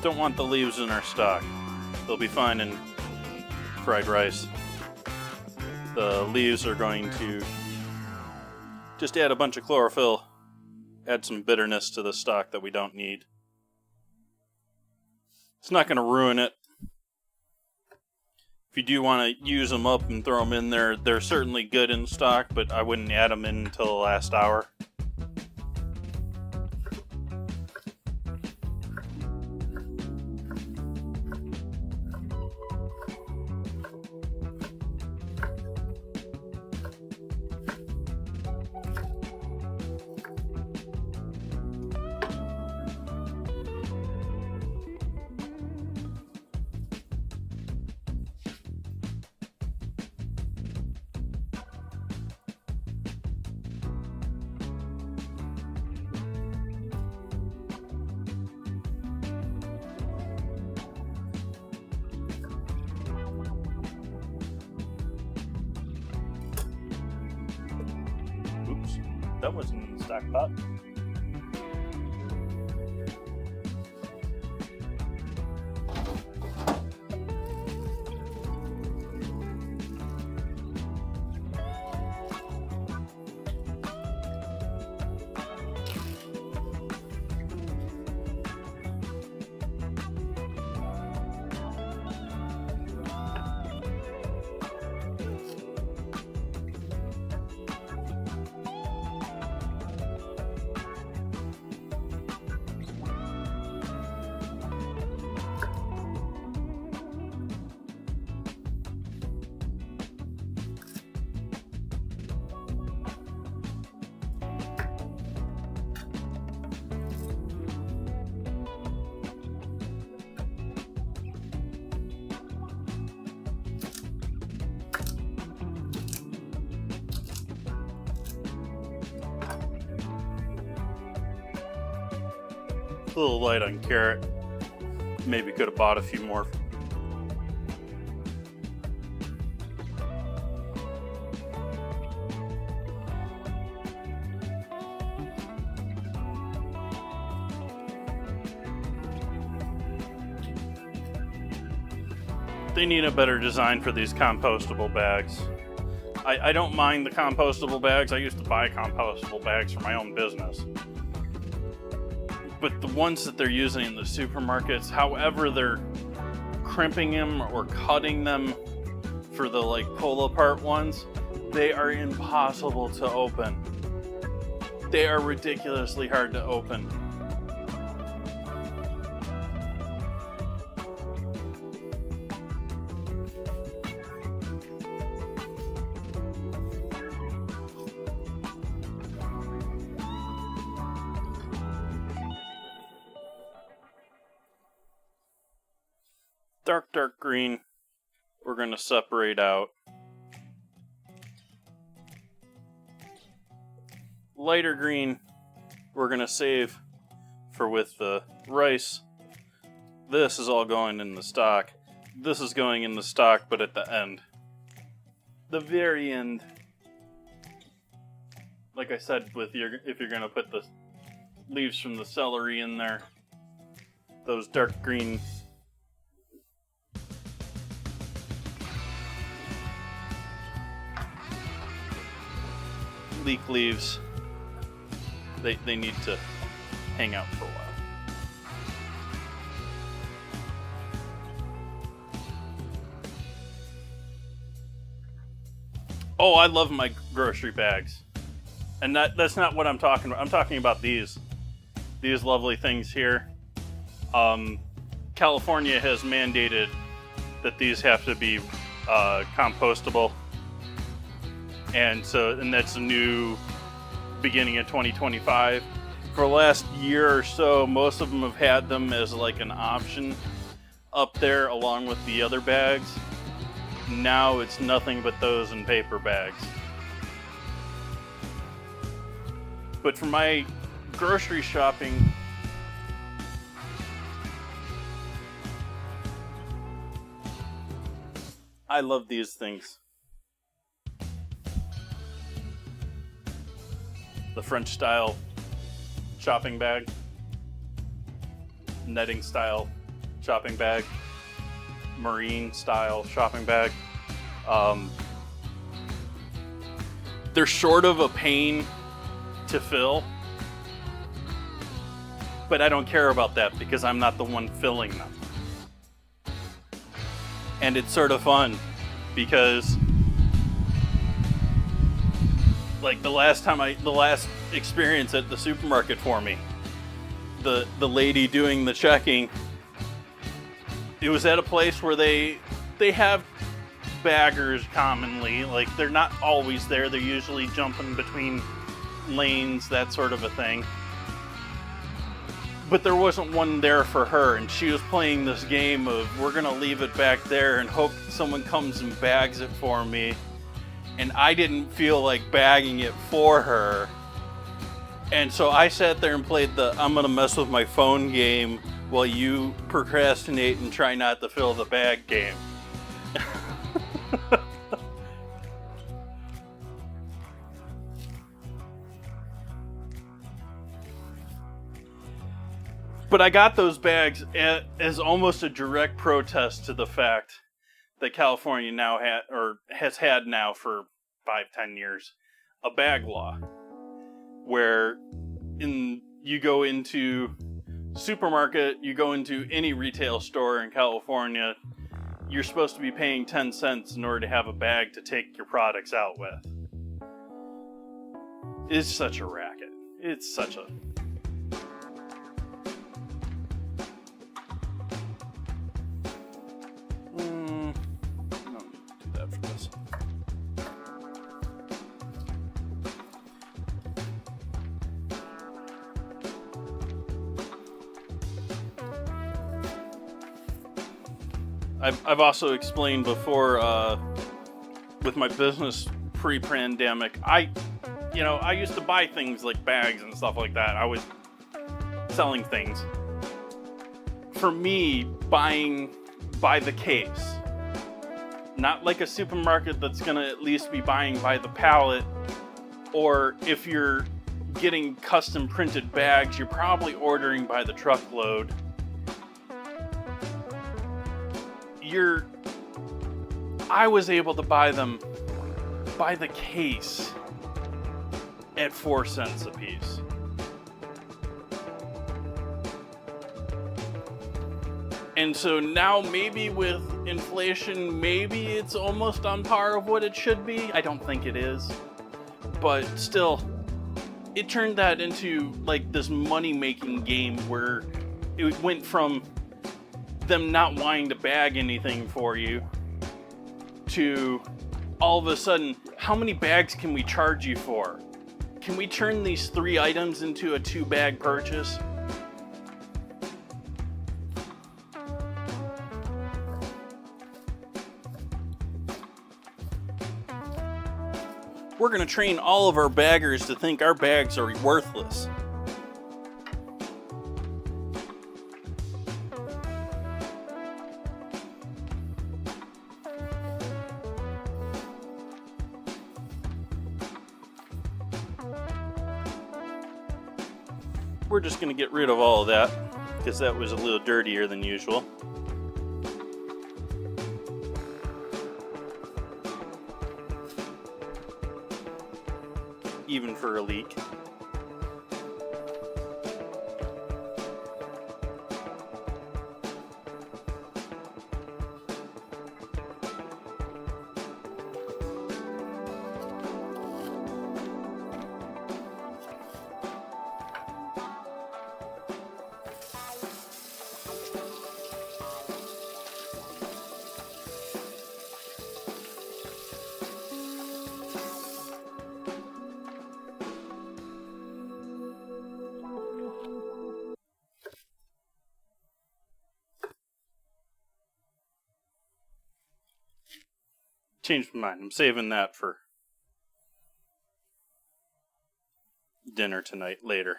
Don't want the leaves in our stock. They'll be fine in fried rice. The leaves are going to just add a bunch of chlorophyll, add some bitterness to the stock that we don't need. It's not going to ruin it. If you do want to use them up and throw them in there, they're certainly good in stock, but I wouldn't add them in until the last hour. Oops, that wasn't in the stock pot. A little light on carrot. Maybe could have bought a few more. They need a better design for these compostable bags. I don't mind the compostable bags. I used to buy compostable bags for my own business. But the ones that they're using in the supermarkets, however they're crimping them or cutting them for the like pull apart ones, they are impossible to open. They are ridiculously hard to open. Dark green, we're going to separate out. Lighter green, we're going to save for with the rice. This is all going in the stock. This is going in the stock, but at the end. The very end. Like I said, if you're going to put the leaves from the celery in there, those dark green leek leaves, they need to hang out for a while. Oh, I love my grocery bags. And that's not what I'm talking about. I'm talking about these lovely things here. California has mandated that these have to be compostable. and that's a new beginning of 2025. For the last year or so, most of them have had them as like an option up there along with the other bags. Now it's nothing but those in paper bags. But for my grocery shopping, I love these things. The French style shopping bag, netting style shopping bag, marine style shopping bag. They're sort of a pain to fill, but I don't care about that because I'm not the one filling them. And it's sort of fun because like the last experience at the supermarket for me, the lady doing the checking, it was at a place where they have baggers commonly. Like, they're not always there. They're usually jumping between lanes, that sort of a thing. But there wasn't one there for her, and she was playing this game of, we're gonna leave it back there and hope someone comes and bags it for me. And I didn't feel like bagging it for her. And so I sat there and played the I'm gonna mess with my phone game while you procrastinate and try not to fill the bag game. But I got those bags as almost a direct protest to the fact that California now has had now for 5-10 years a bag law, where you go into supermarket, you go into any retail store in California, you're supposed to be paying 10 cents in order to have a bag to take your products out with. It's such a racket. It's such a... I've also explained before with my business pre-pandemic, I used to buy things like bags and stuff like that. I was selling things. For me, buying by the case, not like a supermarket that's gonna at least be buying by the pallet, or if you're getting custom printed bags, you're probably ordering by the truckload. I was able to buy them by the case at 4 cents a piece. And so now maybe with inflation, maybe it's almost on par of what it should be. I don't think it is. But still, it turned that into like this money-making game where it went from them not wanting to bag anything for you to all of a sudden, how many bags can we charge you for? Can we turn these 3 items into a 2-bag purchase? We're going to train all of our baggers to think our bags are worthless. We're just going to get rid of all of that because that was a little dirtier than usual. Even for a leak. changed my mind. I'm saving that for dinner tonight later.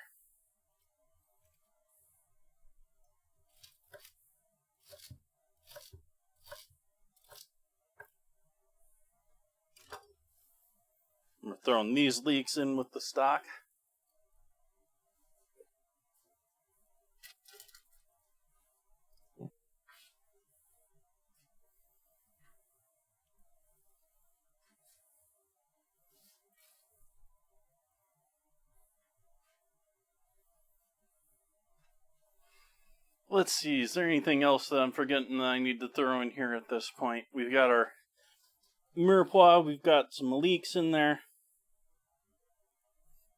I'm throwing these leeks in with the stock. Let's see, is there anything else that I'm forgetting that I need to throw in here at this point? We've got our mirepoix, we've got some leeks in there.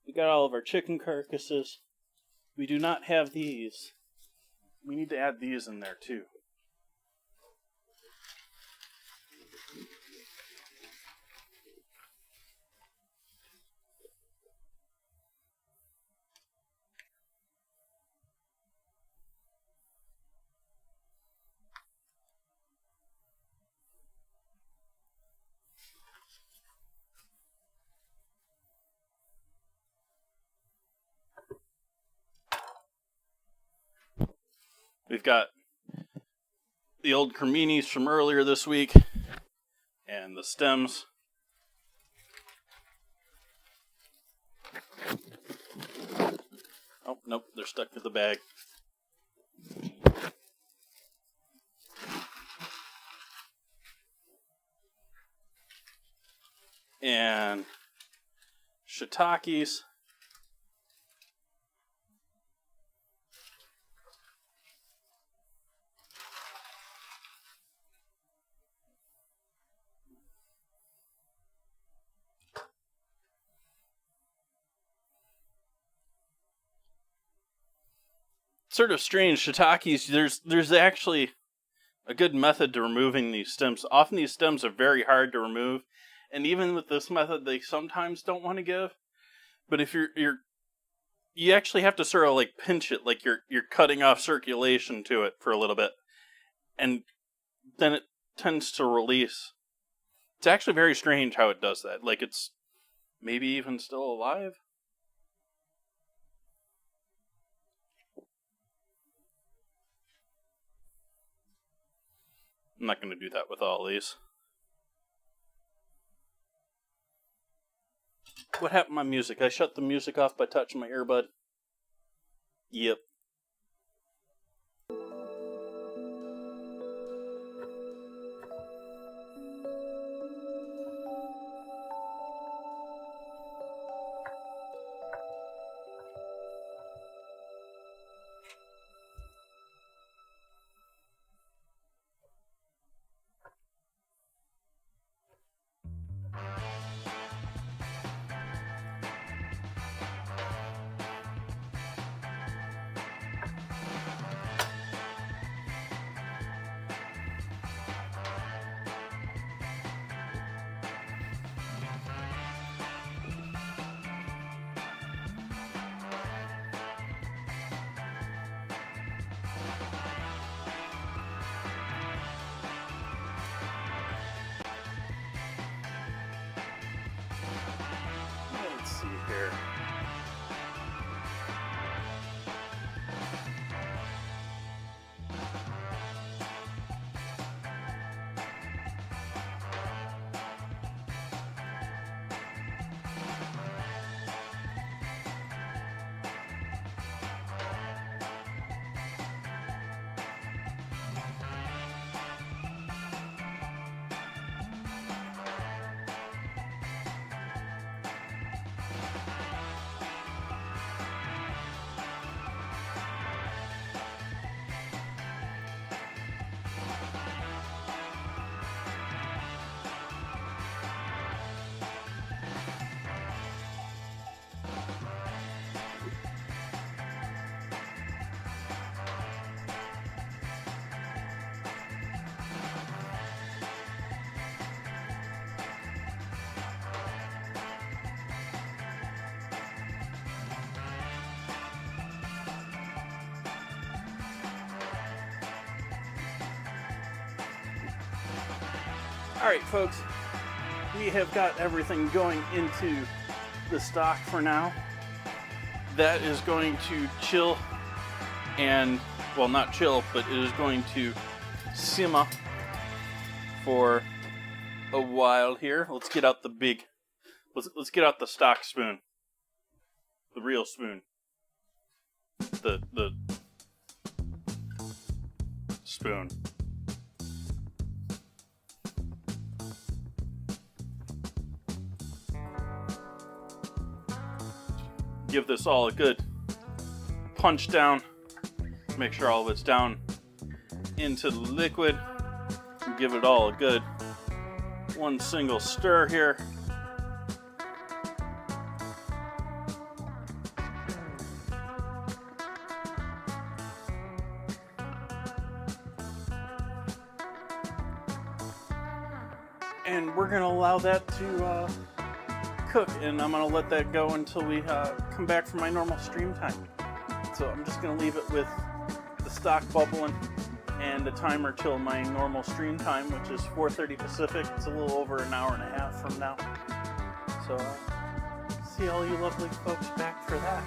We got all of our chicken carcasses. We do not have these. We need to add these in there too. We've got the old creminis from earlier this week and the stems. Oh, nope, they're stuck to the bag. And shiitakes. Sort of strange, shiitakes, there's actually a good method to removing these stems. Often these stems are very hard to remove, and even with this method they sometimes don't want to give. But if you actually have to sort of like pinch it, like you're cutting off circulation to it for a little bit, and then it tends to release. It's actually very strange how it does that. Like it's maybe even still alive. I'm not going to do that with all these. What happened to my music? I shut the music off by touching my earbud. Yep. Let's see here. Alright, folks, we have got everything going into the stock for now. That is going to chill and, well, not chill, but it is going to simmer for a while here. Let's get out the big, let's get out the stock spoon. The real spoon. The spoon. Give this all a good punch down. Make sure all of it's down into the liquid. Give it all a good one single stir here. And we're going to allow that to cook, and I'm going to let that go until we come back from my normal stream time. So I'm just going to leave it with the stock bubbling and the timer till my normal stream time, which is 4:30 Pacific. It's a little over an hour and a half from now. So see all you lovely folks back for that.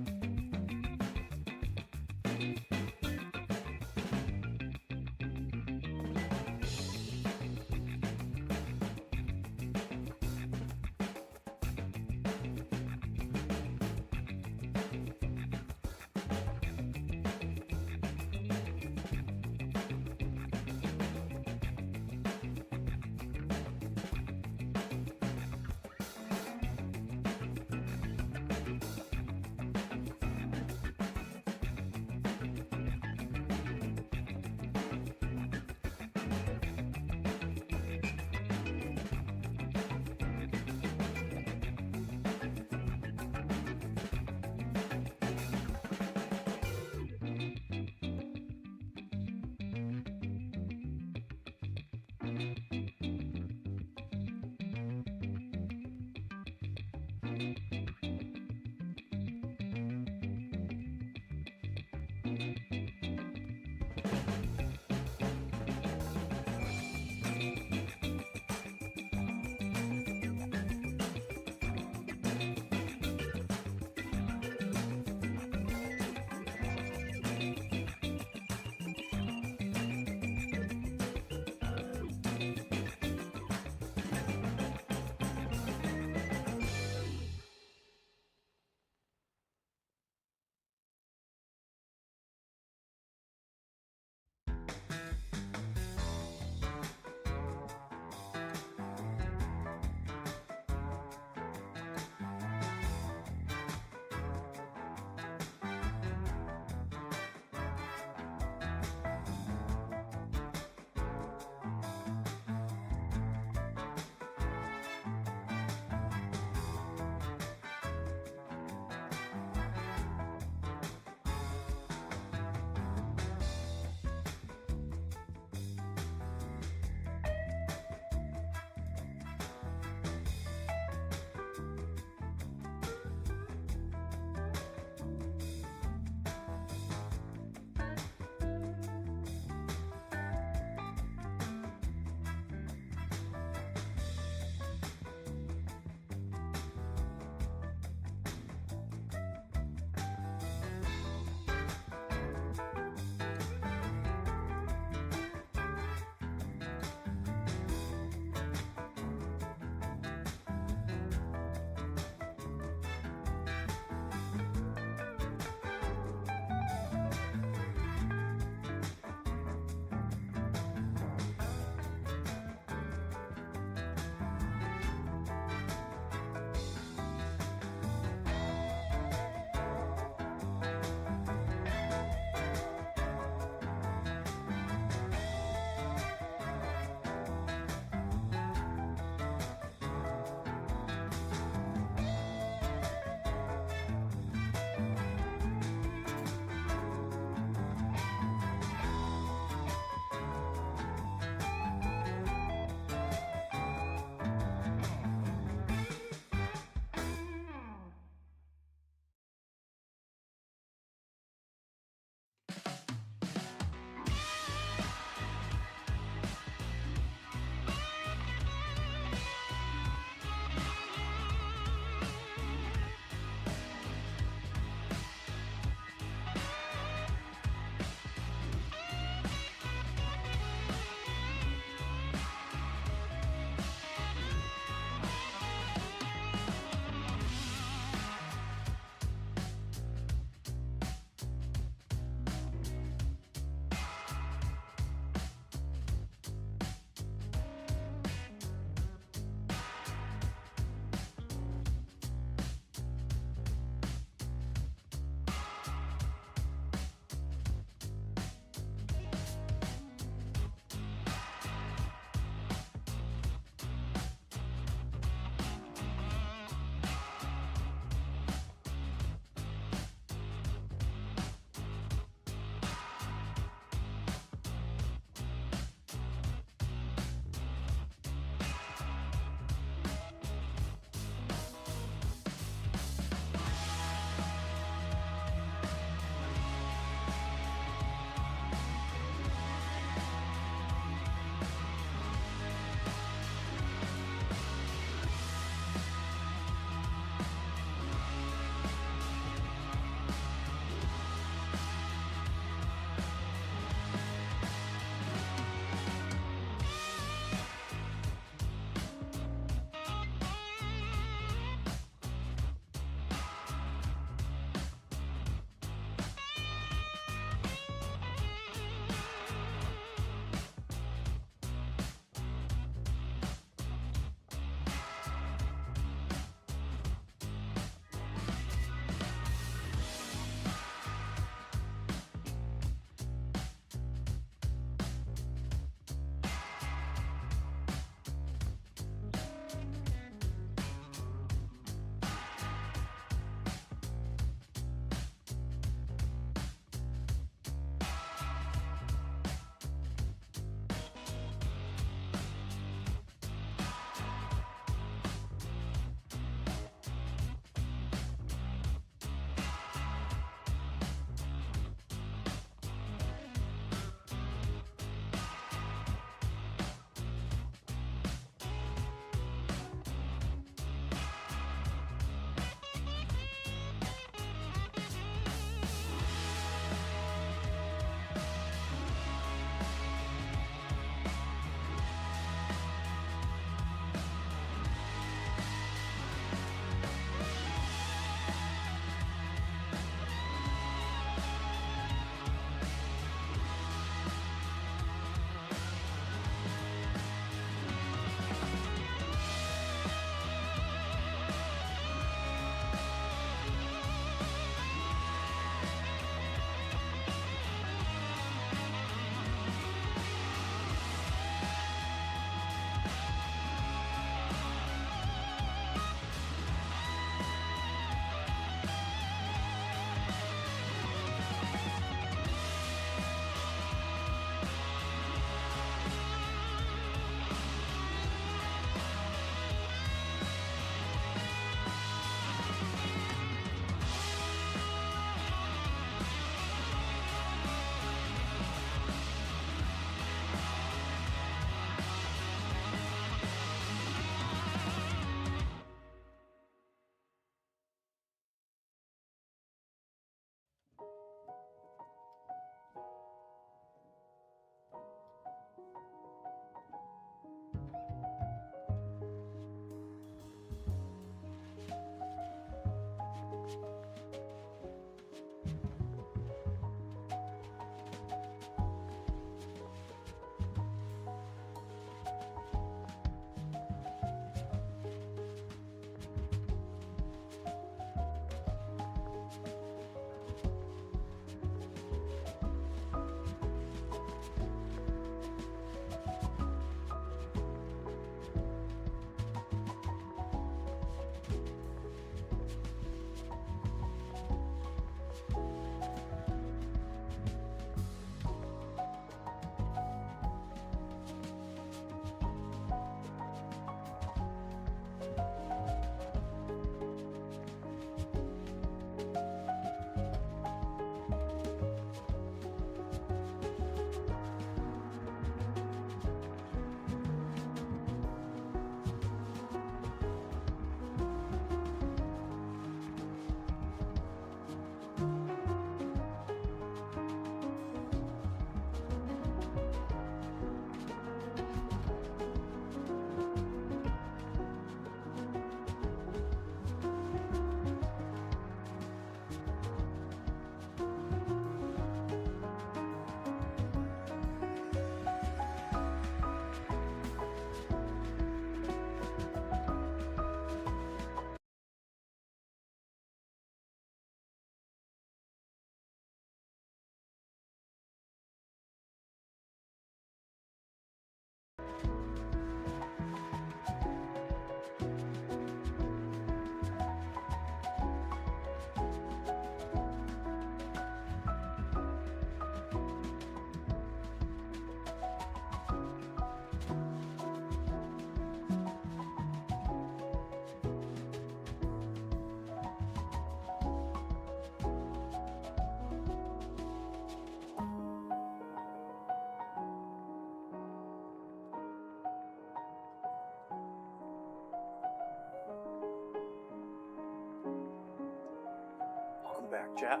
chat.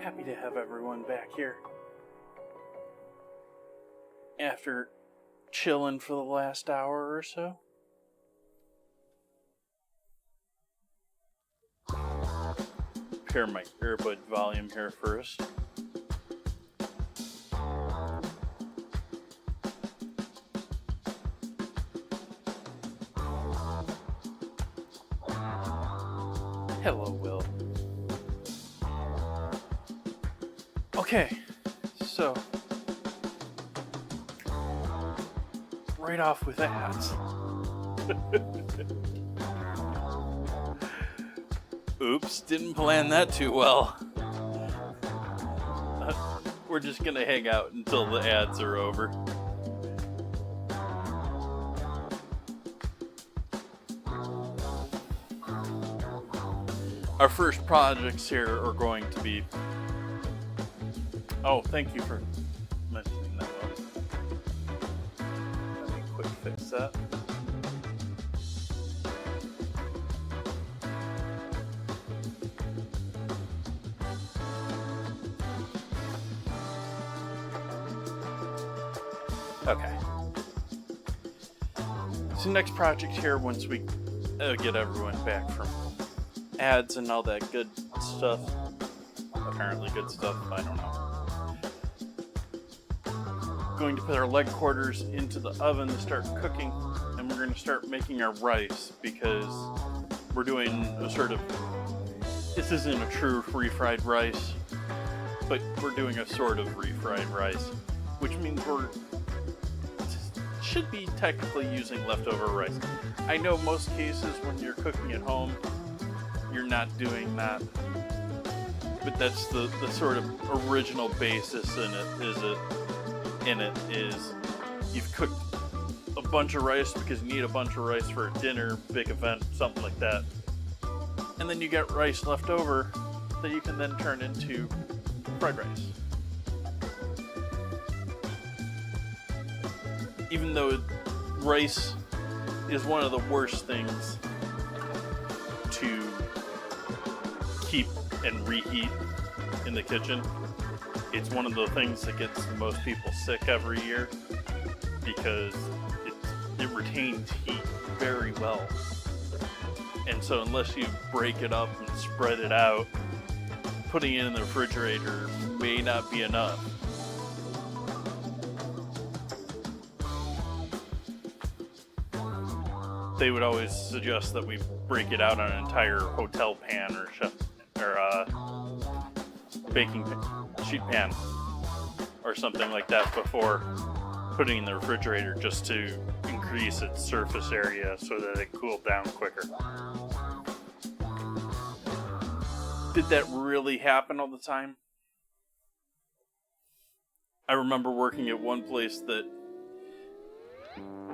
Happy to have everyone back here. After chilling for the last hour or so. Pair my earbud volume here first. Hello, Will. Okay, so right off with ads. Oops, didn't plan that too well. We're just gonna hang out until the ads are over. Our first projects here are going to be... Oh, thank you for mentioning that one. Let me quick fix that. Okay. So next project here, once we get everyone back from ads and all that good stuff. Apparently good stuff, I don't know. Going to put our leg quarters into the oven to start cooking, and we're going to start making our rice because we're doing a sort of... This isn't a true refried rice, but we're doing a sort of refried rice, which means we're... should be technically using leftover rice. I know most cases when you're cooking at home, you're not doing that, but that's the sort of original basis in it is you've cooked a bunch of rice because you need a bunch of rice for a dinner, big event, something like that, and then you get rice left over that you can then turn into fried rice. Even though rice is one of the worst things to keep and reheat in the kitchen, it's one of the things that gets most people sick every year because it retains heat very well. And so unless you break it up and spread it out, putting it in the refrigerator may not be enough. They would always suggest that we break it out on an entire hotel pan or baking sheet pan or something like that before putting it in the refrigerator, just to increase its surface area so that it cooled down quicker. Did that really happen all the time? I remember working at one place that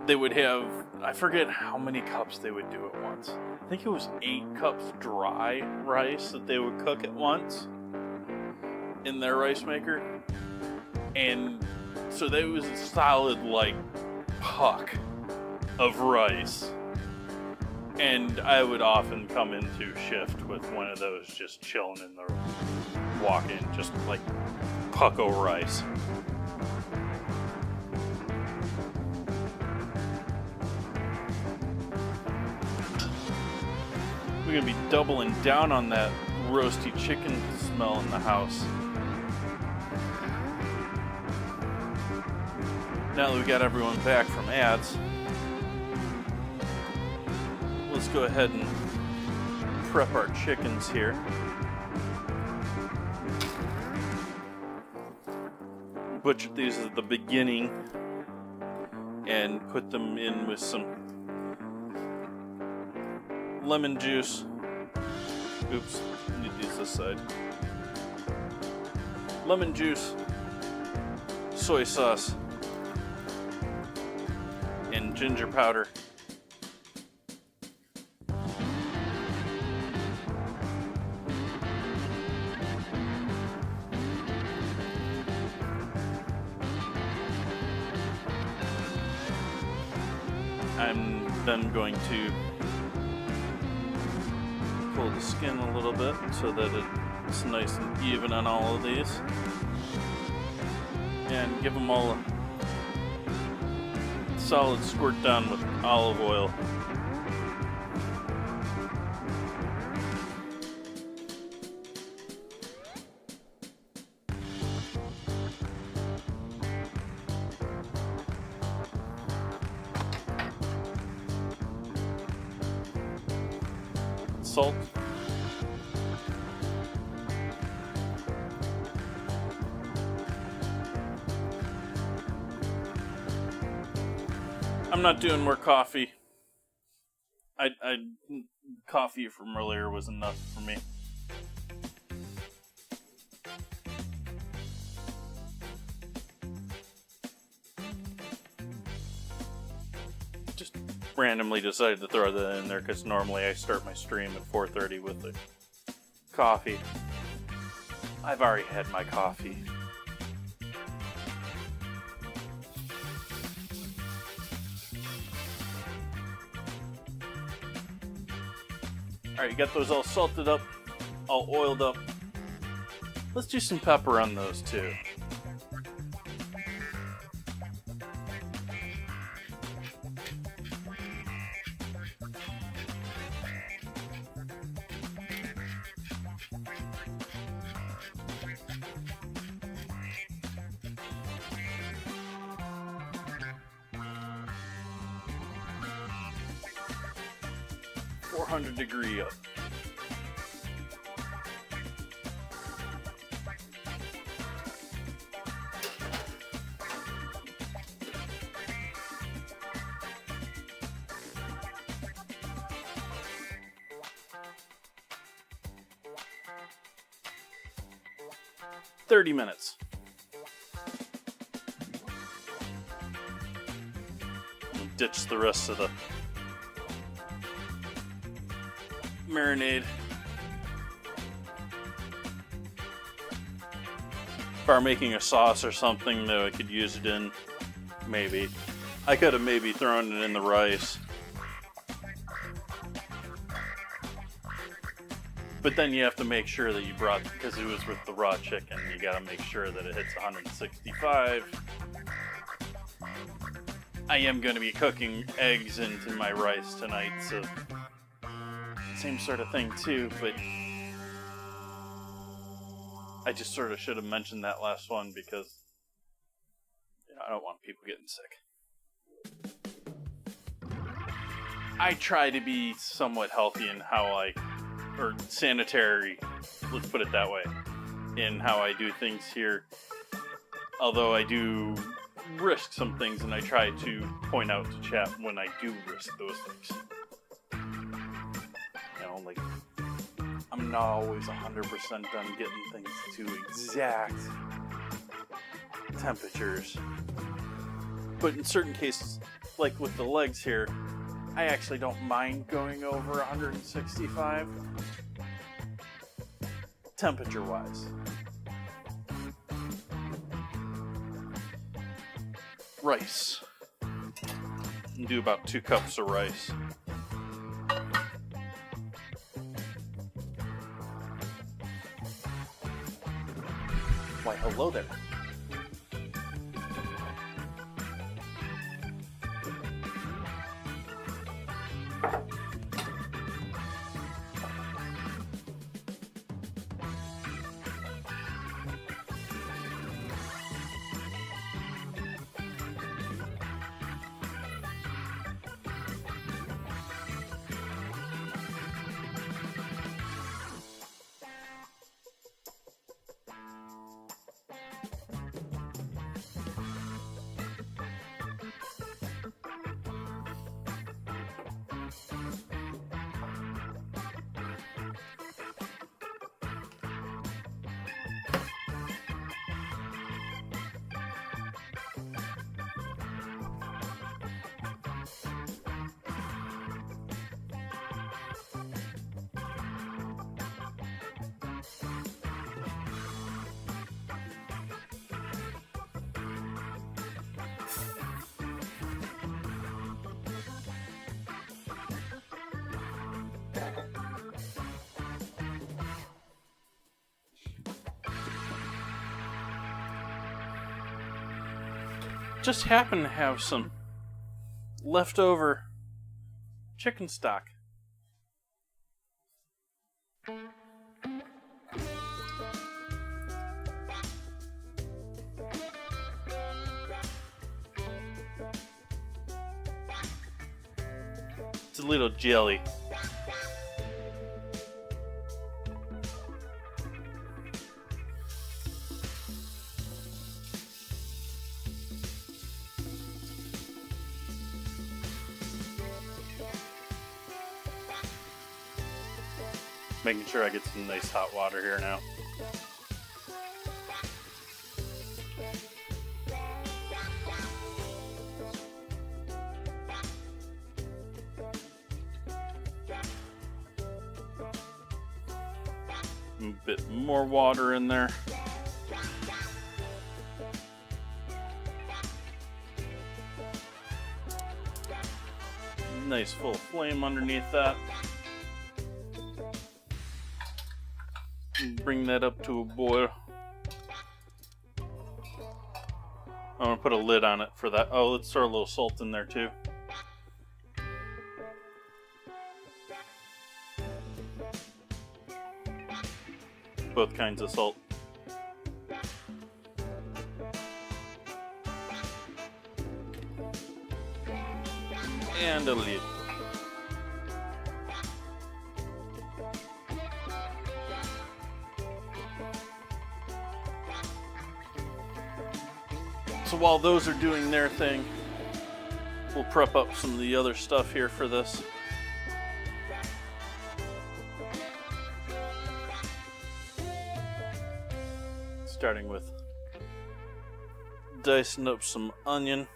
they would have, I forget how many cups they would do at once. I think it was 8 cups dry rice that they would cook at once in their rice maker. And so that was a solid, like, puck of rice. And I would often come into shift with one of those just chilling in the walk-in, just like puck of rice. We're gonna be doubling down on that roasty chicken smell in the house. Now that we got everyone back from ads, let's go ahead and prep our chickens here. Butcher these at the beginning and put them in with some lemon juice. Oops, I need these this side. Lemon juice, soy sauce, and ginger powder. I'm then going to pull the skin a little bit so that it's nice and even on all of these. And give them all a solid squirt down with olive oil. Salt. I'm not doing more coffee. Coffee from earlier was enough for me. Just randomly decided to throw that in there because normally I start my stream at 4:30 with the coffee. I've already had my coffee. Alright, you got those all salted up, all oiled up. Let's do some pepper on those too. .400° up. $30 minutes. Ditch the rest of the marinade. If I were making a sauce or something that I could use it in, maybe. I could have maybe thrown it in the rice. But then you have to make sure that you brought, because it was with the raw chicken, you gotta make sure that it hits 165. I am going to be cooking eggs into my rice tonight, so same sort of thing too, but I just sort of should have mentioned that last one because I don't want people getting sick. I try to be somewhat healthy in how or sanitary, let's put it that way, in how I do things here. Although I do risk some things, and I try to point out to chat when I do risk those things. Like, I'm not always 100% done getting things to exact temperatures. But in certain cases, like with the legs here, I actually don't mind going over 165 temperature-wise. Rice. Do about 2 cups of rice. Why, hello there. just happen to have some leftover chicken stock. It's a little jelly. Making sure I get some nice hot water here now. A bit more water in there. Nice full flame underneath that. Bring that up to a boil. I'm gonna put a lid on it for that. Oh, let's throw a little salt in there too. Both kinds of salt. And a lid. So while those are doing their thing, we'll prep up some of the other stuff here for this. Starting with dicing up some onion.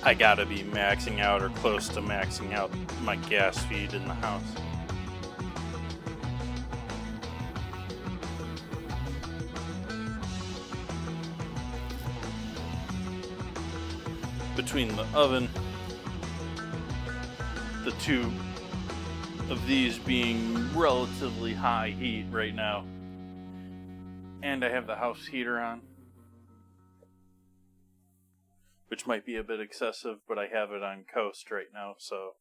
I gotta be maxing out or close to maxing out my gas feed in the house. Between the oven, the two of these being relatively high heat right now, and I have the house heater on, which might be a bit excessive, but I have it on coast right now, so.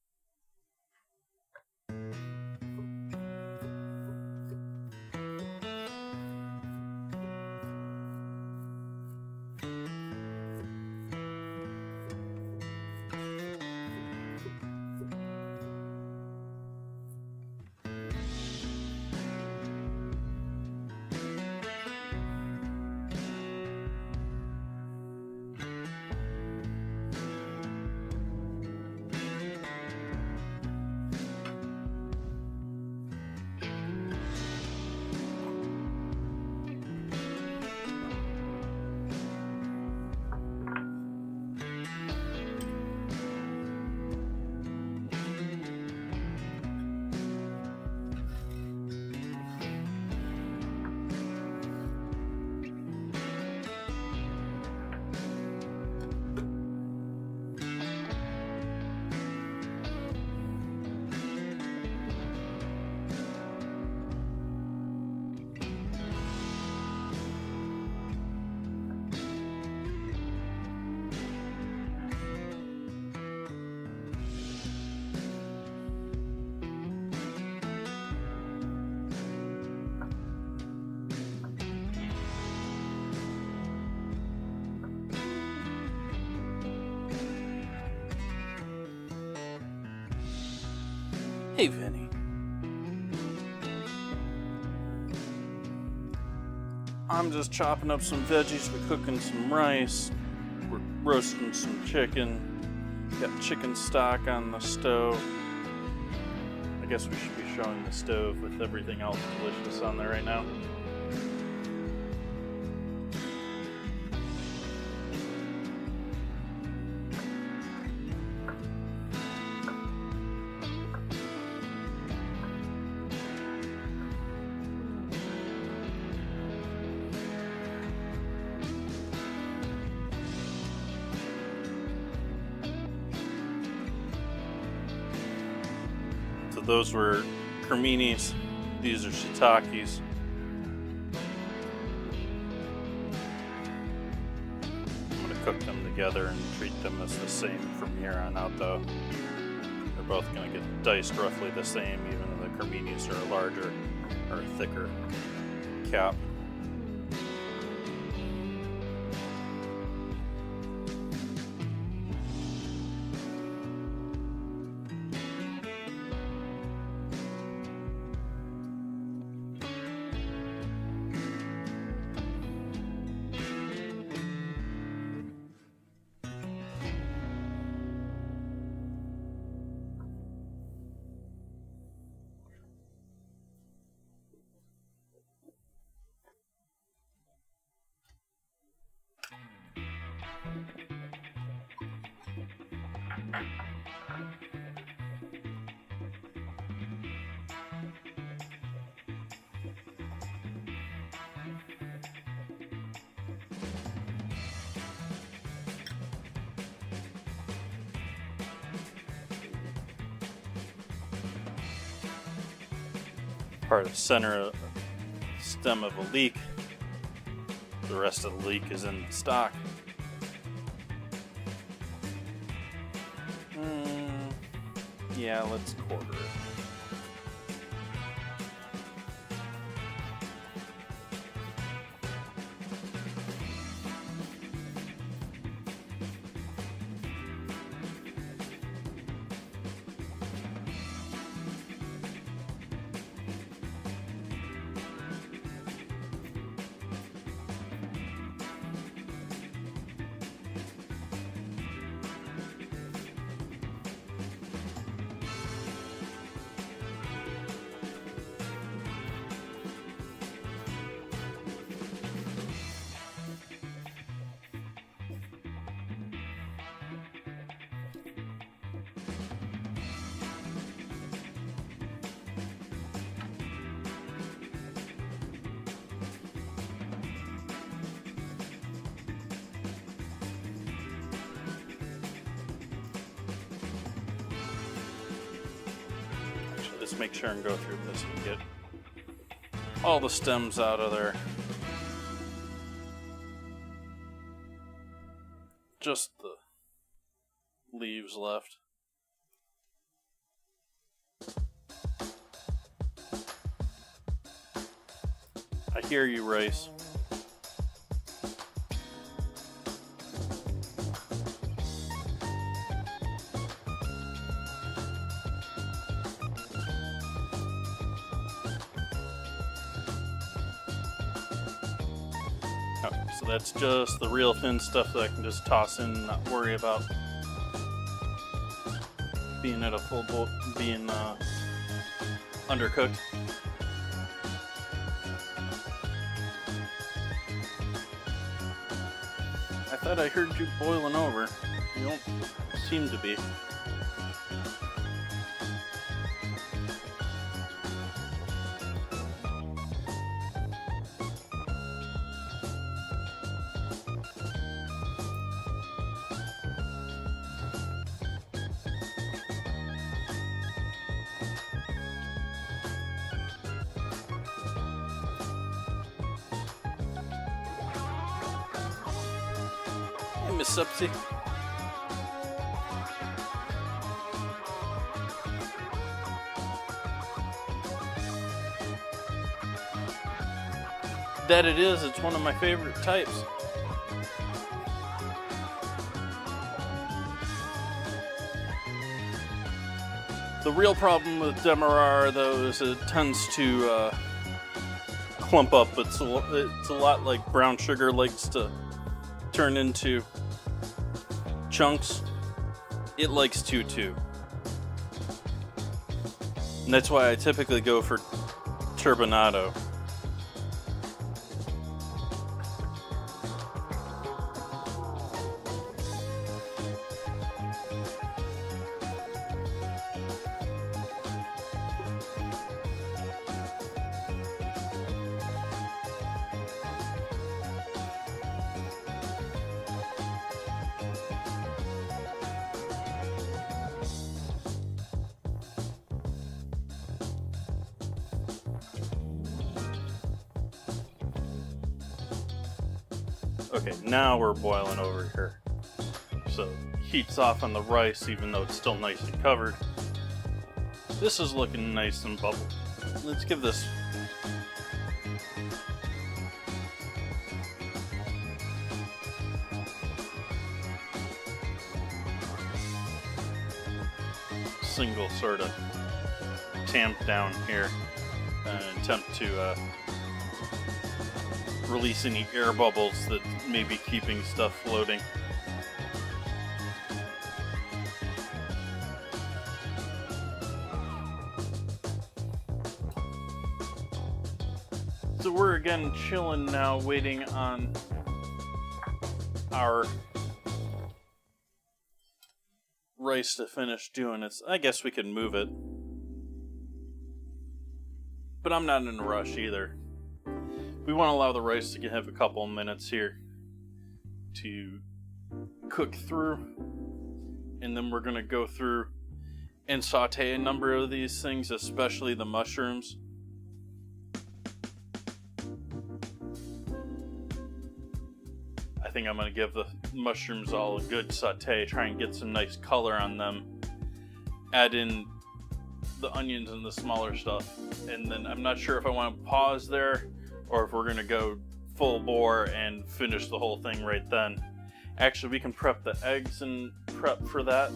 Hey, Vinny. I'm just chopping up some veggies. We're cooking some rice. We're roasting some chicken. Got chicken stock on the stove. I guess we should be showing the stove with everything else delicious on there right now. So those were creminis. These are shiitakes. I'm going to cook them together and treat them as the same from here on out, though. They're both going to get diced roughly the same, even though the creminis are a larger or thicker cap. Part of the center stem of a leek. The rest of the leek is in the stock. Yeah, let's quarter it. Just make sure and go through this and get all the stems out of there. Just the leaves left. I hear you, Rice. Okay, so that's just the real thin stuff that I can just toss in and not worry about being at a full boat, being undercooked. I thought I heard you boiling over. You don't seem to be. Miss Subsea. That it is, it's one of my favorite types. The real problem with demerara, though, is it tends to clump up. It's a lot like brown sugar likes to turn into chunks. It likes to too. And that's why I typically go for turbinado. Okay, now we're boiling over here. So, heat's off on the rice, even though it's still nice and covered. This is looking nice and bubbled. Let's give this single sort of tamp down here and attempt to release any air bubbles that may be keeping stuff floating. So we're again chilling now, waiting on our rice to finish doing its. I guess we could move it, but I'm not in a rush either. We want to allow the rice to have a couple minutes here to cook through, and then we're going to go through and saute a number of these things, especially the mushrooms. I think I'm going to give the mushrooms all a good saute, try and get some nice color on them, add in the onions and the smaller stuff, and then I'm not sure if I want to pause there or if we're going to go full bore and finish the whole thing right then. Actually, we can prep the eggs and prep for that.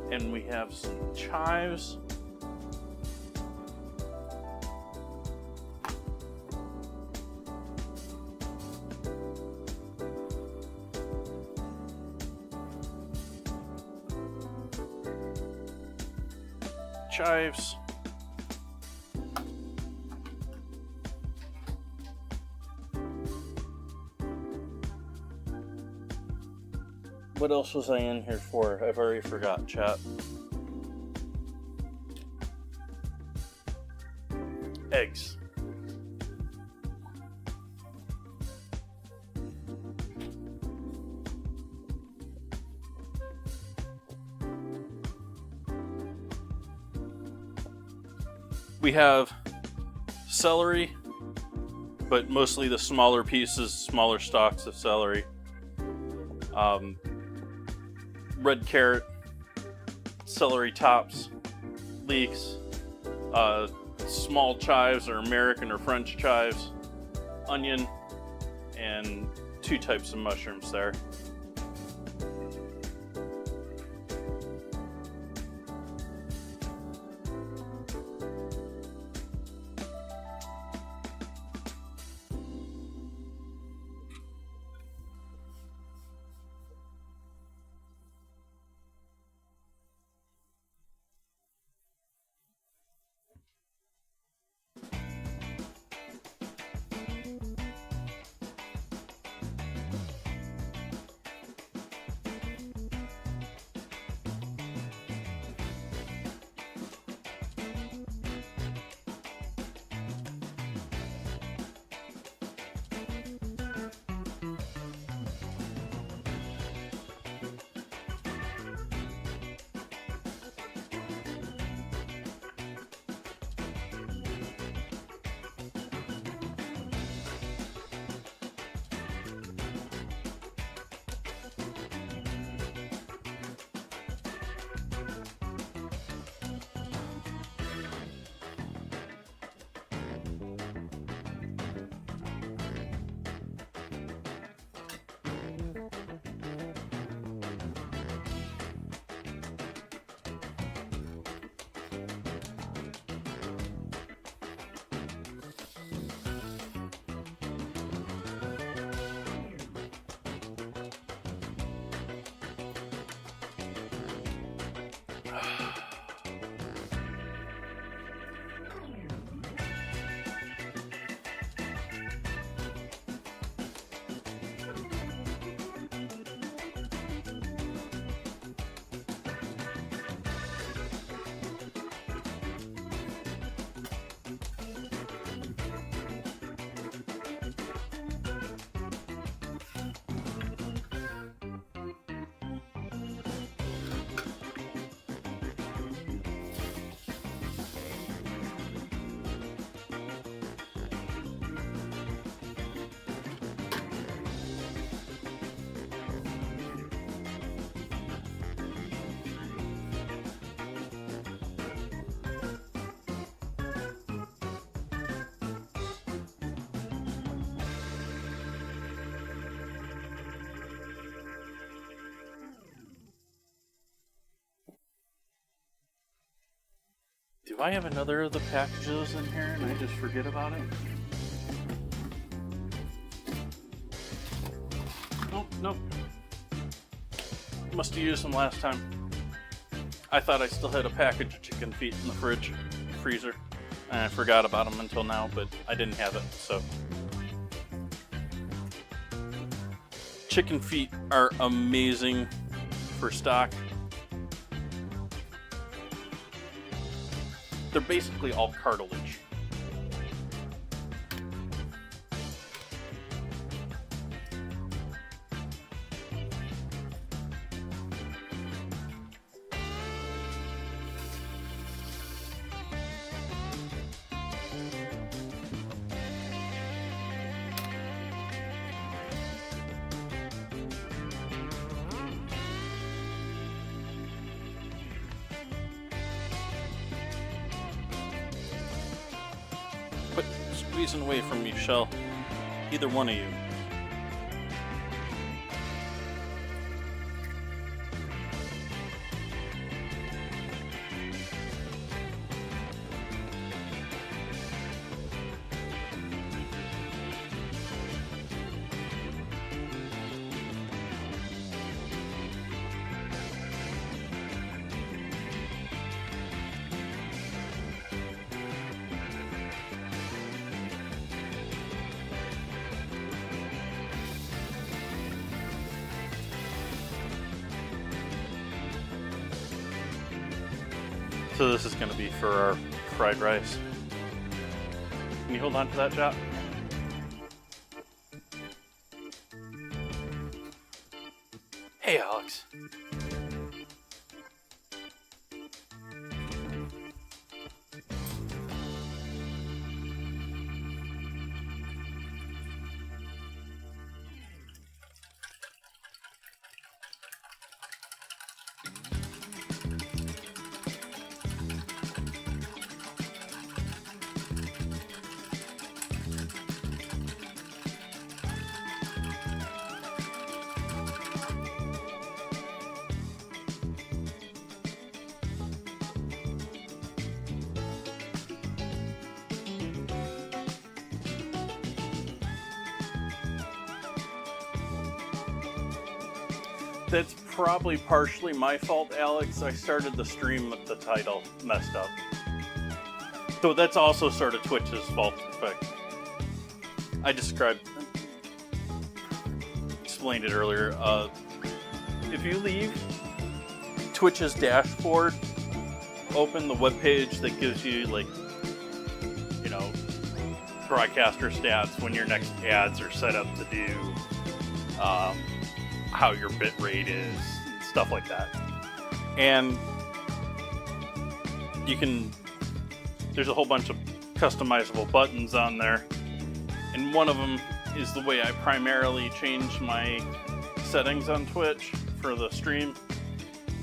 And we have some chives. Chives. What else was I in here for? I've already forgot, chat. Eggs. We have celery, but mostly the smaller pieces, smaller stalks of celery. Red carrot, celery tops, leeks, small chives or American or French chives, onion, and 2 types of mushrooms there. Do I have another of the packages in here and I just forget about it? Nope. Must have used them last time. I thought I still had a package of chicken feet in the freezer. And I forgot about them until now, but I didn't have it, so. Chicken feet are amazing for stock. They're basically all cartilage. Quit squeezing away from me, Shell. Either one of you. So this is going to be for our fried rice. Can you hold on to that, Jot? Hey, Alex. That's probably partially my fault, Alex. I started the stream with the title messed up. So that's also sort of Twitch's fault, in fact. I explained it earlier. If you leave Twitch's dashboard open, the webpage that gives you, like, you know, broadcaster stats, when your next ads are set up to do, how your bit rate is, stuff like that. And there's a whole bunch of customizable buttons on there. And one of them is the way I primarily change my settings on Twitch for the stream.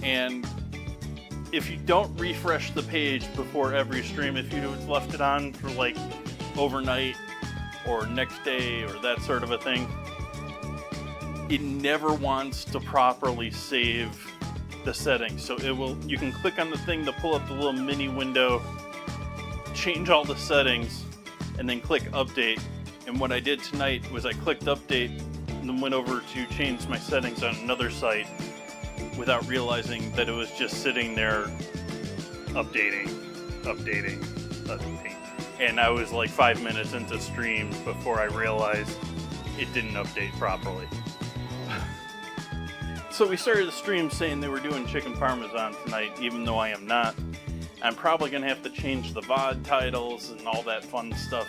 And if you don't refresh the page before every stream, if you left it on for like overnight or next day or that sort of a thing, it never wants to properly save the settings. So you can click on the thing to pull up the little mini window, change all the settings, and then click update. And what I did tonight was I clicked update and then went over to change my settings on another site without realizing that it was just sitting there updating. And I was like 5 minutes into stream before I realized it didn't update properly. So we started the stream saying they were doing chicken parmesan tonight, even though I am not. I'm probably going to have to change the VOD titles and all that fun stuff.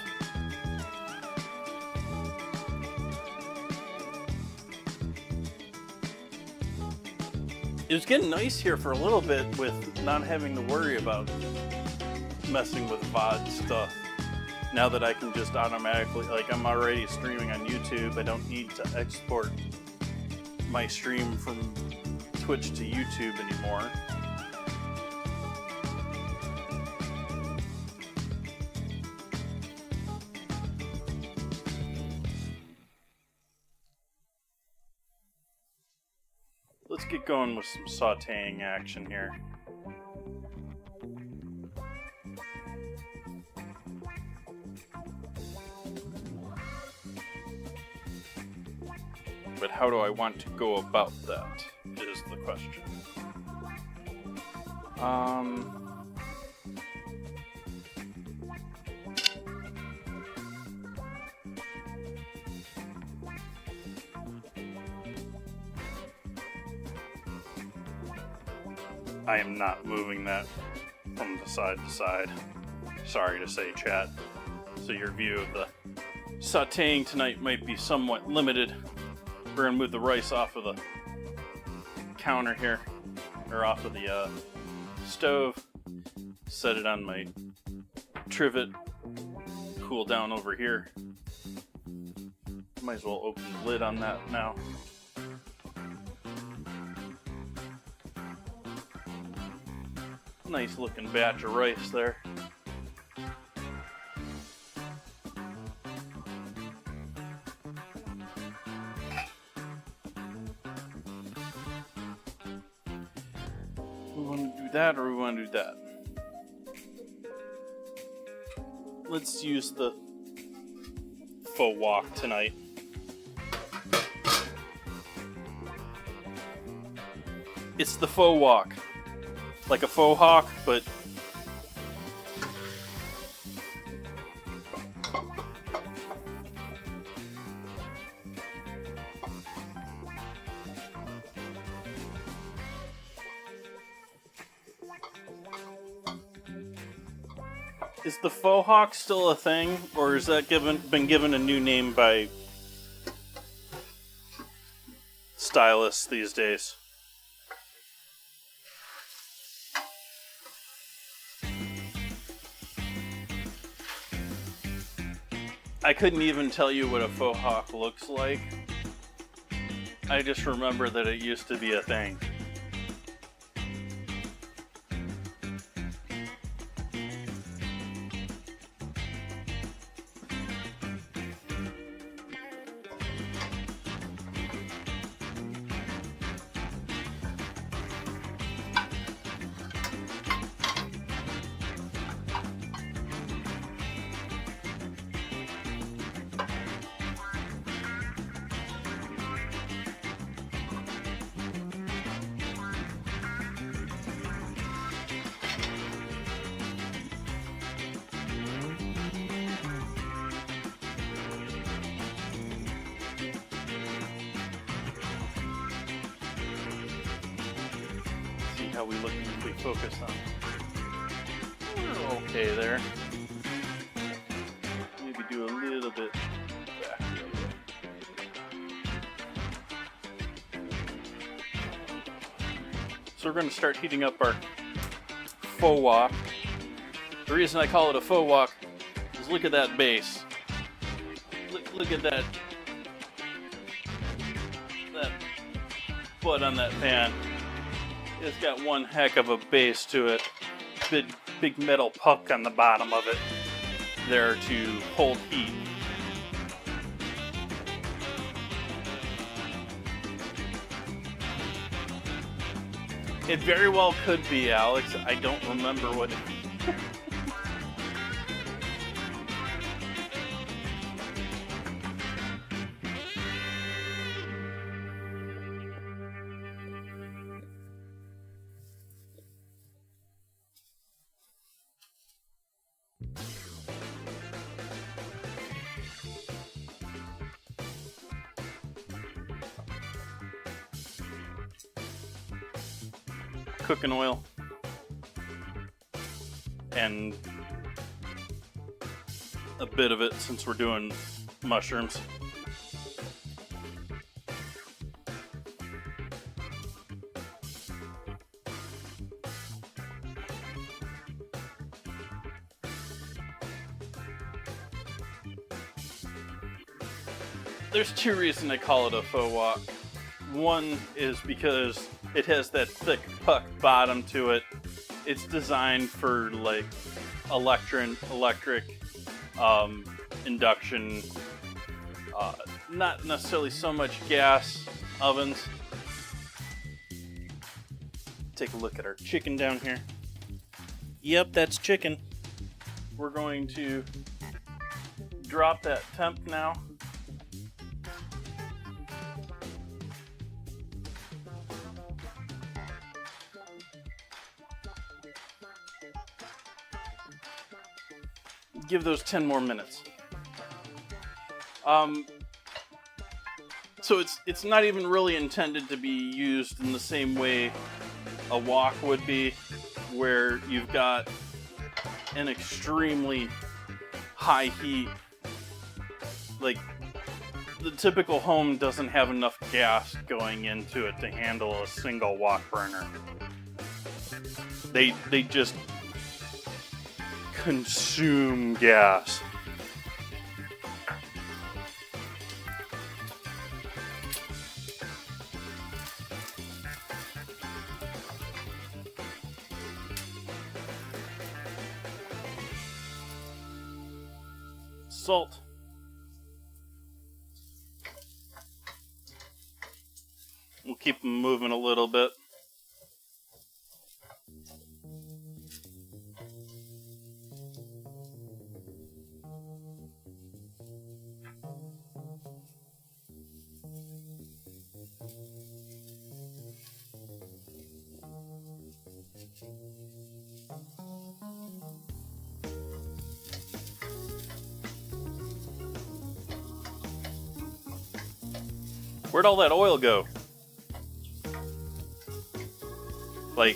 It was getting nice here for a little bit with not having to worry about messing with VOD stuff. Now that I can just automatically, like, I'm already streaming on YouTube, I don't need to export my stream from Twitch to YouTube anymore. Let's get going with some sautéing action here. but how do I want to go about that is the question. I am not moving that from the side to side. Sorry to say, chat. So your view of the sauteing tonight might be somewhat limited. We're gonna move the rice off of the counter here, or off of the stove. Set it on my trivet. Cool down over here. Might as well open the lid on that now. Nice looking batch of rice there. We want to do that or we want to do that? Let's use the faux wok tonight. It's the faux wok. Like a faux hawk, but is the faux hawk still a thing, or has that been given a new name by stylists these days? I couldn't even tell you what a faux hawk looks like. I just remember that it used to be a thing. How we look if we focus on. We're okay there. Maybe do a little bit back the other way. So we're going to start heating up our faux wok. The reason I call it a faux wok is look at that base. Look at that butt on that pan. It's got one heck of a base to it. Big metal puck on the bottom of it there to hold heat. It very well could be, Alex. I don't remember what it cooking oil and a bit of it since we're doing mushrooms. There's two reasons I call it a faux wok. One is because it has that thick puck bottom to it. It's designed for like electric induction, not necessarily so much gas ovens. Take a look at our chicken down here. Yep, that's chicken. We're going to drop that temp now. give those 10 more minutes. So it's not even really intended to be used in the same way a wok would be, where you've got an extremely high heat. Like, the typical home doesn't have enough gas going into it to handle a single wok burner. They just consume gas. Salt. We'll keep them moving a little bit. Where'd all that oil go? Like,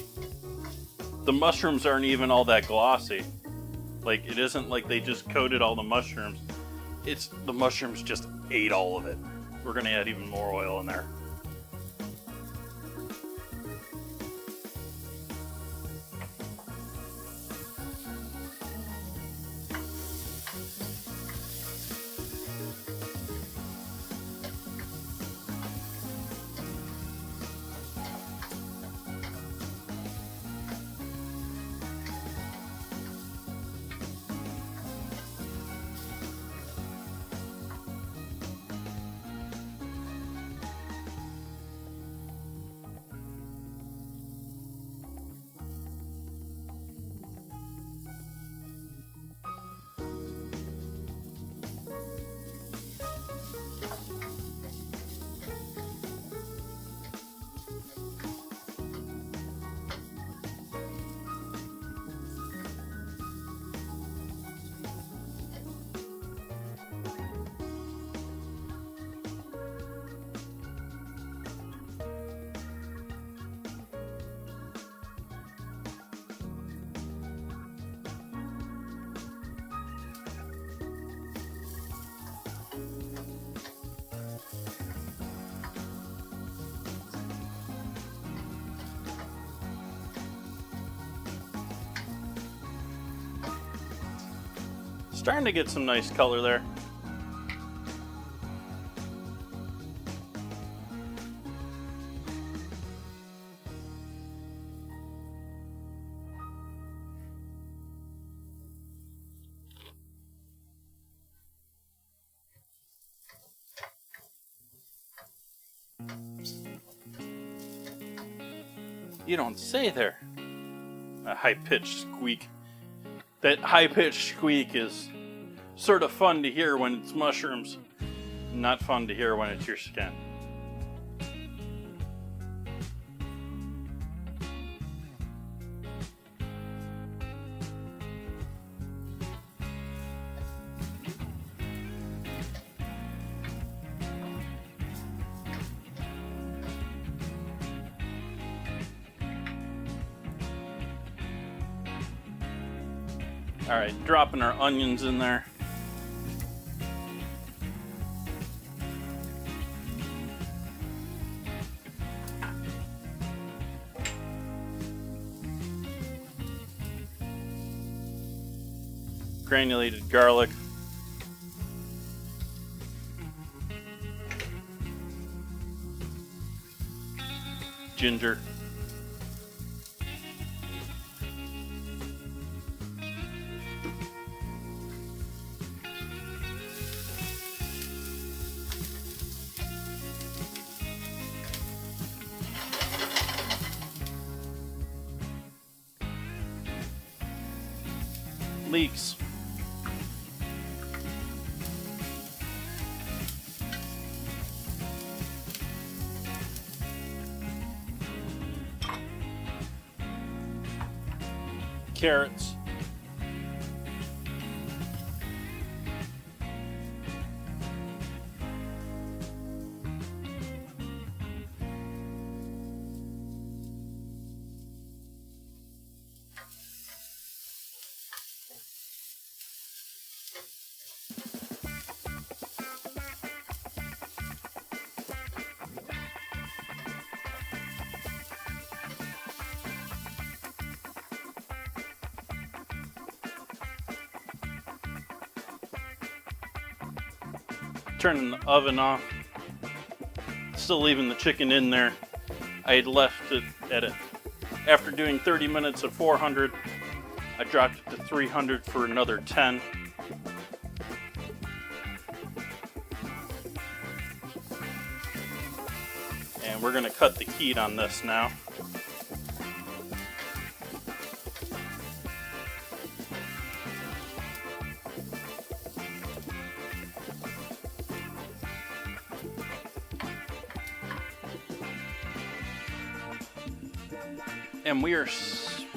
the mushrooms aren't even all that glossy. Like, it isn't like they just coated all the mushrooms. It's the mushrooms just ate all of it. We're gonna add even more oil in there. Starting to get some nice color there. You don't say there. A high-pitched squeak. That high-pitched squeak is sort of fun to hear when it's mushrooms, not fun to hear when it's your skin. All right, dropping our onions in there. Granulated garlic. Ginger. Leeks. Carrots. turning the oven off, still leaving the chicken in there. I had left it at it. After doing 30 minutes of 400, I dropped it to 300 for another 10. And we're gonna cut the heat on this now. And we are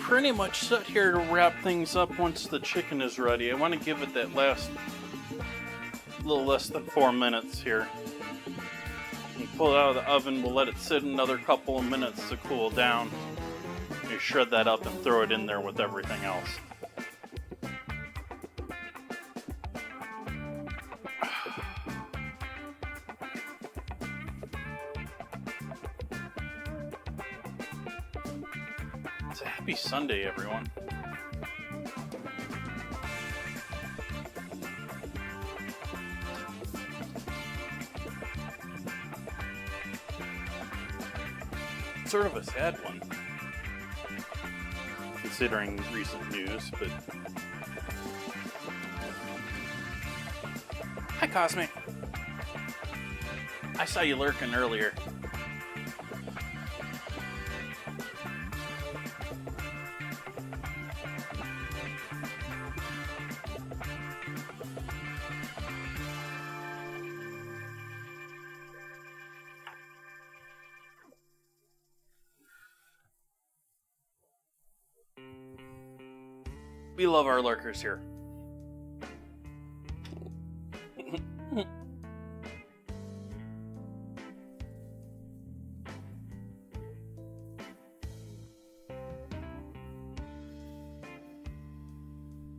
pretty much set here to wrap things up once the chicken is ready. I want to give it that last little less than 4 minutes here. You pull it out of the oven, we'll let it sit another couple of minutes to cool down. You shred that up and throw it in there with everything else. It's a happy Sunday, everyone. Sort of a sad one, considering recent news, but... Hi, Cosmic. I saw you lurking earlier. We love our lurkers here.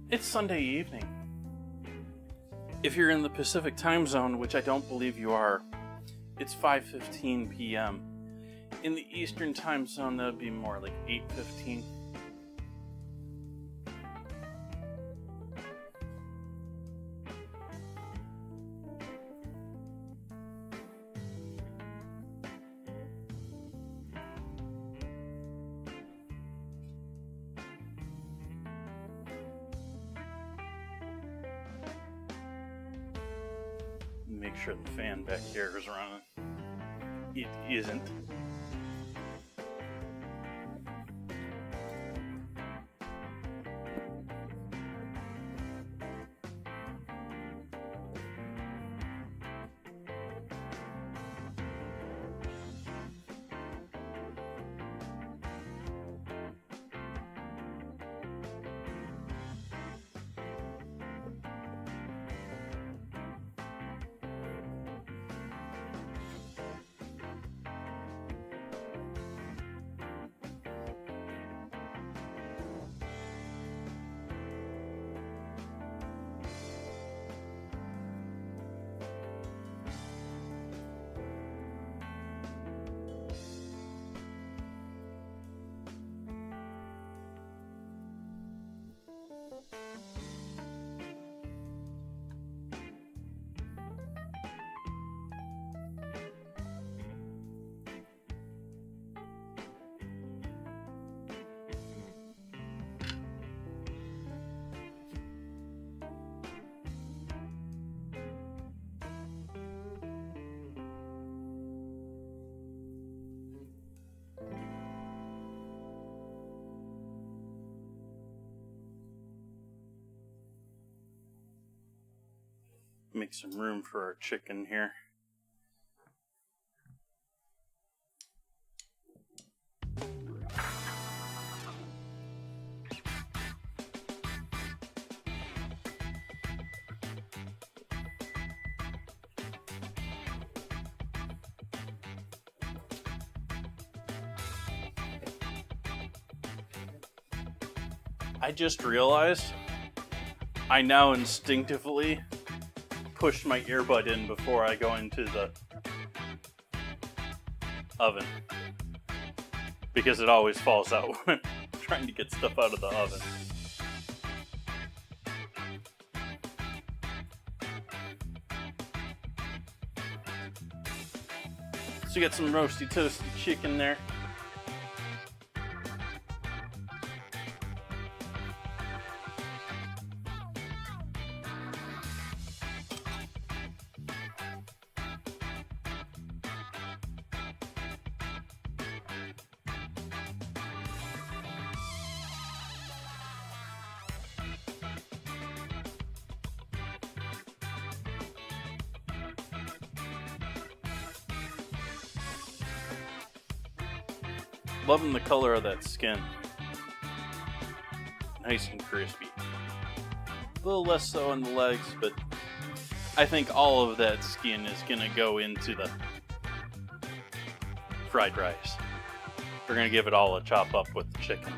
It's Sunday evening. If you're in the Pacific time zone, which I don't believe you are, it's 5:15 p.m. In the Eastern time zone, that would be more like 8:15. Make sure the fan back here is running. It isn't. Make some room for our chicken here. I just realized I now instinctively push my earbud in before I go into the oven, because it always falls out when I'm trying to get stuff out of the oven. So you got some roasty toasty chicken there. Loving the color of that skin. Nice and crispy. A little less so on the legs, but I think all of that skin is going to go into the fried rice. We're going to give it all a chop up with the chicken.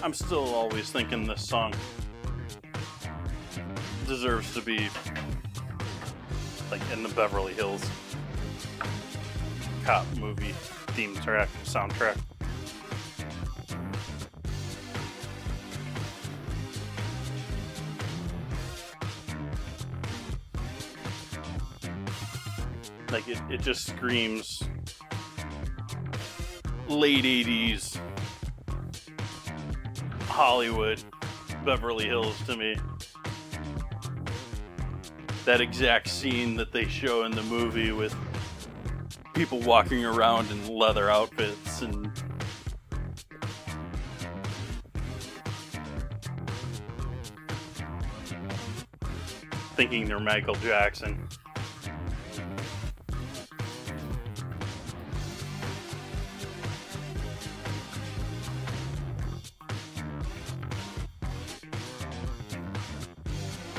I'm still always thinking this song deserves to be like in the Beverly Hills cop movie theme track, soundtrack. Like it just screams late 80s Hollywood, Beverly Hills to me. That exact scene that they show in the movie with people walking around in leather outfits and thinking they're Michael Jackson.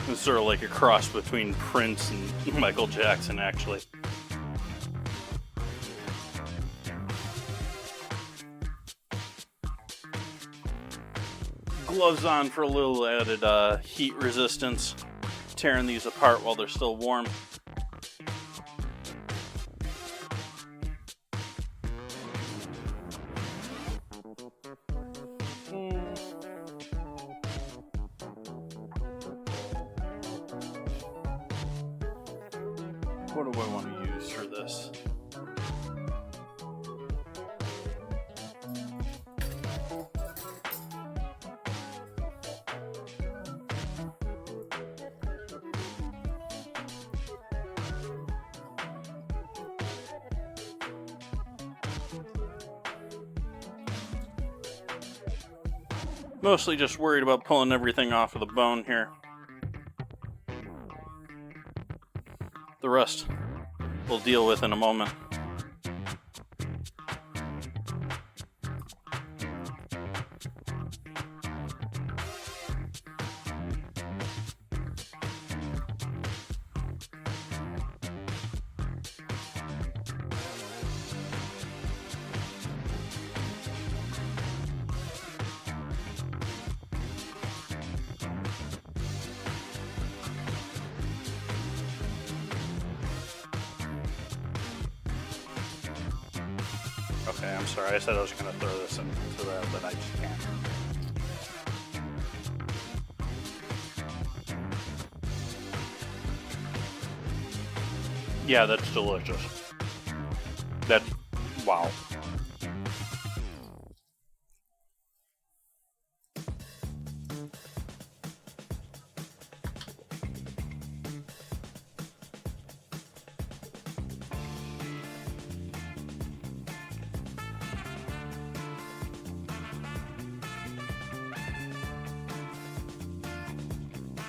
It's sort of like a cross between Prince and Michael Jackson, actually. Gloves on for a little added heat resistance, tearing these apart while they're still warm. What do I want to use for this? Mostly just worried about pulling everything off of the bone here. The rest we'll deal with in a moment. Okay, I'm sorry. I said I was going to throw this into that, but I just can't. Yeah, that's delicious. That's... wow.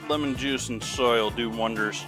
lemon juice and soy will do wonders.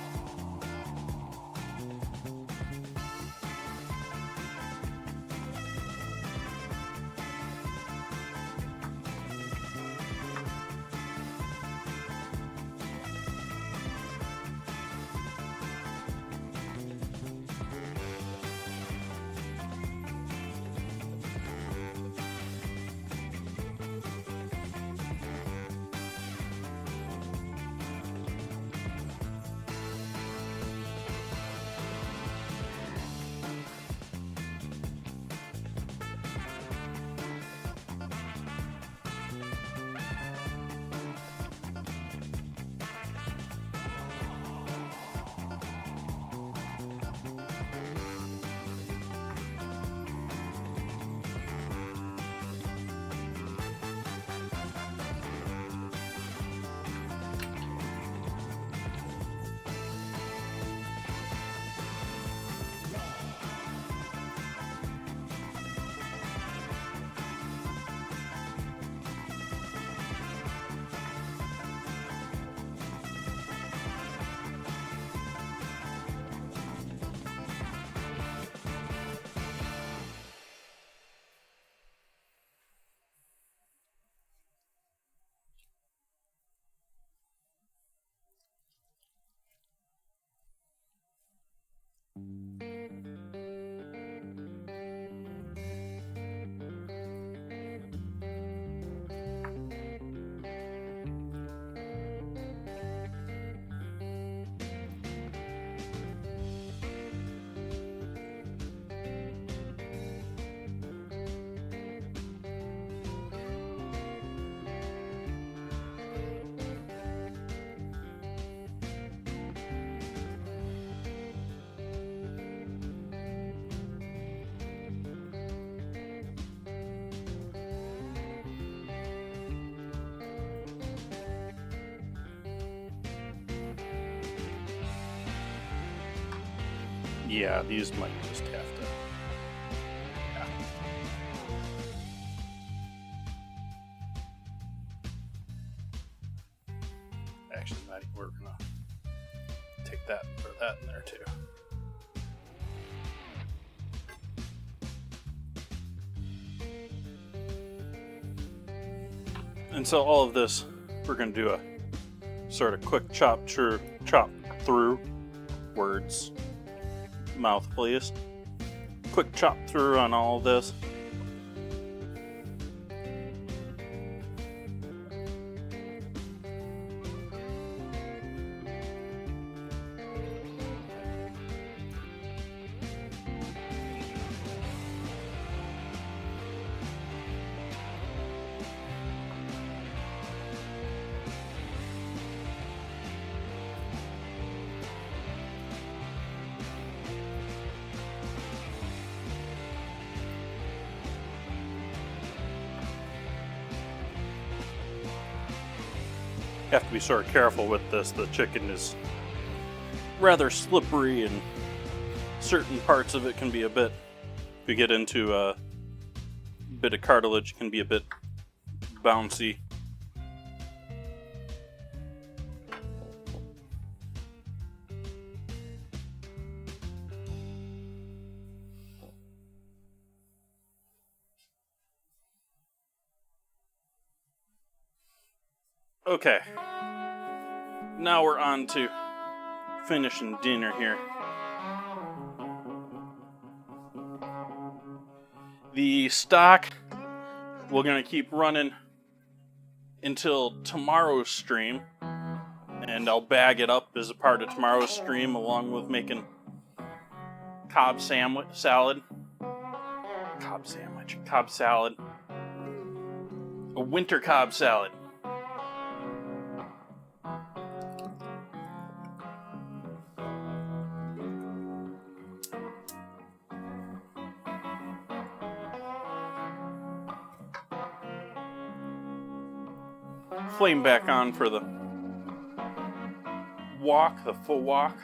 Yeah, these might just have to. Yeah. Actually, Maddie, we're gonna take that and put that in there too. And so all of this, we're gonna do a sort of quick chop through words. Mouth, please. Quick chop through on all of this. Have to be sort of careful with this. The chicken is rather slippery and certain parts of it can be a bit, if you get into a bit of cartilage, it can be a bit bouncy. Okay, now we're on to finishing dinner here. The stock, we're going to keep running until tomorrow's stream, and I'll bag it up as a part of tomorrow's stream along with making Cobb salad, a winter Cobb salad. Flame back on for the full wok.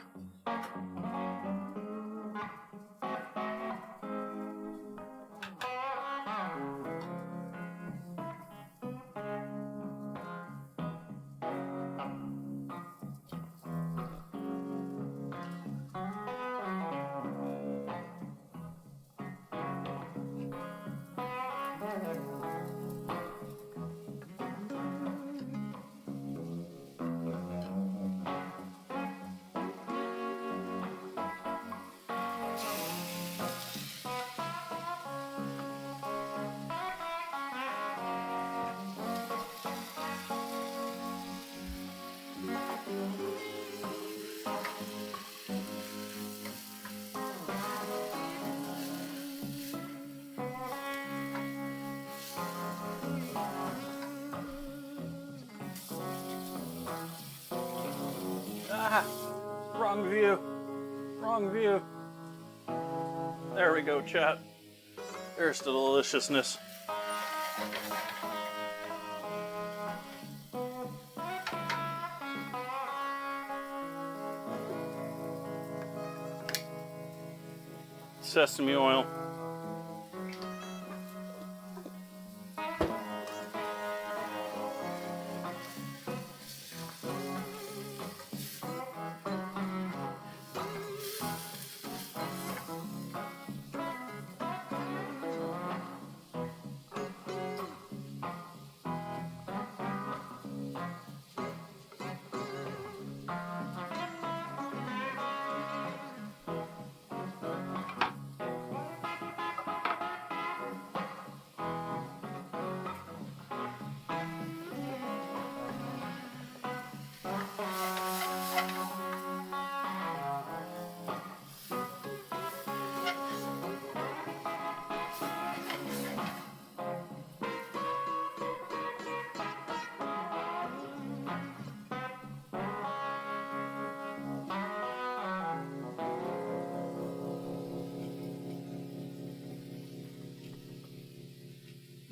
Wrong view. Wrong view. There we go, chat. There's the deliciousness. Sesame oil.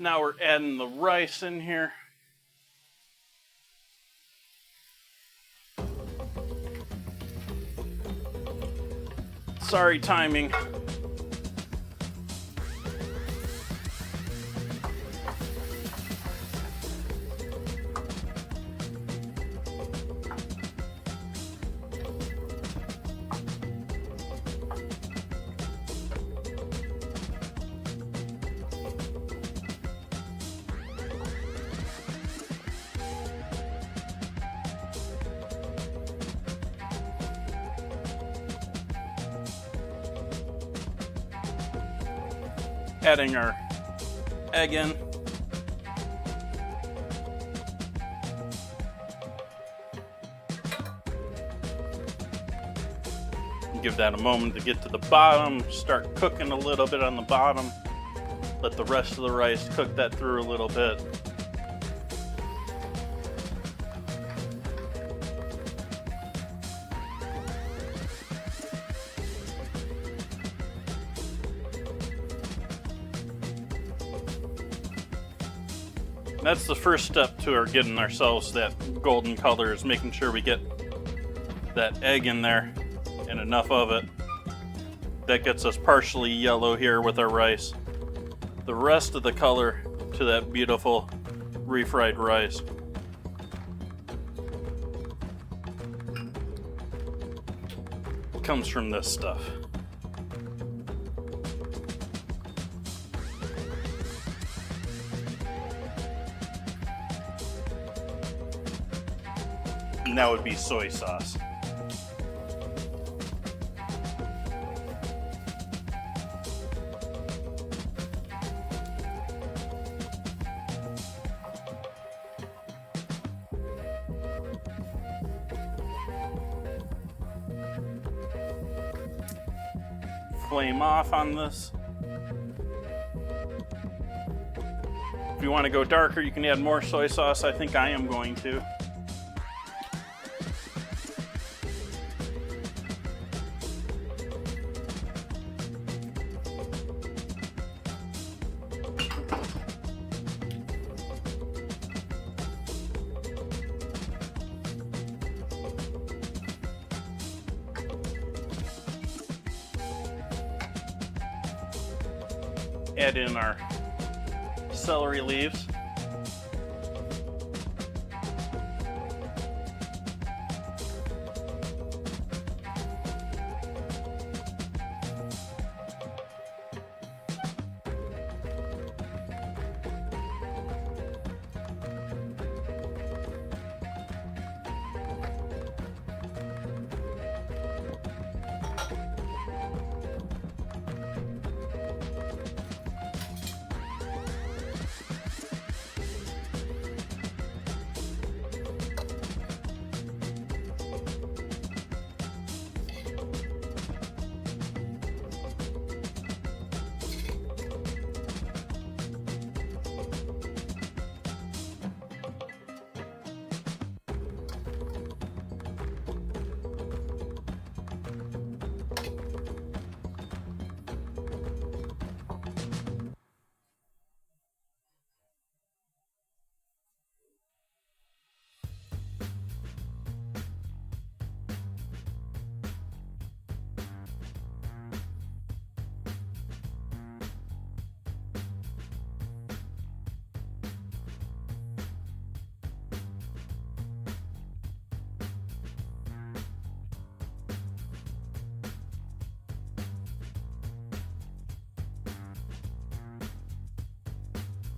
Now we're adding the rice in here. Sorry, timing. Adding our egg in. Give that a moment to get to the bottom. Start cooking a little bit on the bottom. Let the rest of the rice cook that through a little bit. That's the first step to our getting ourselves that golden color, is making sure we get that egg in there and enough of it. That gets us partially yellow here with our rice. The rest of the color to that beautiful refried rice. Comes from this stuff. And that would be soy sauce. Flame off on this. If you want to go darker, you can add more soy sauce. I think I am going to. Add in our celery leaves.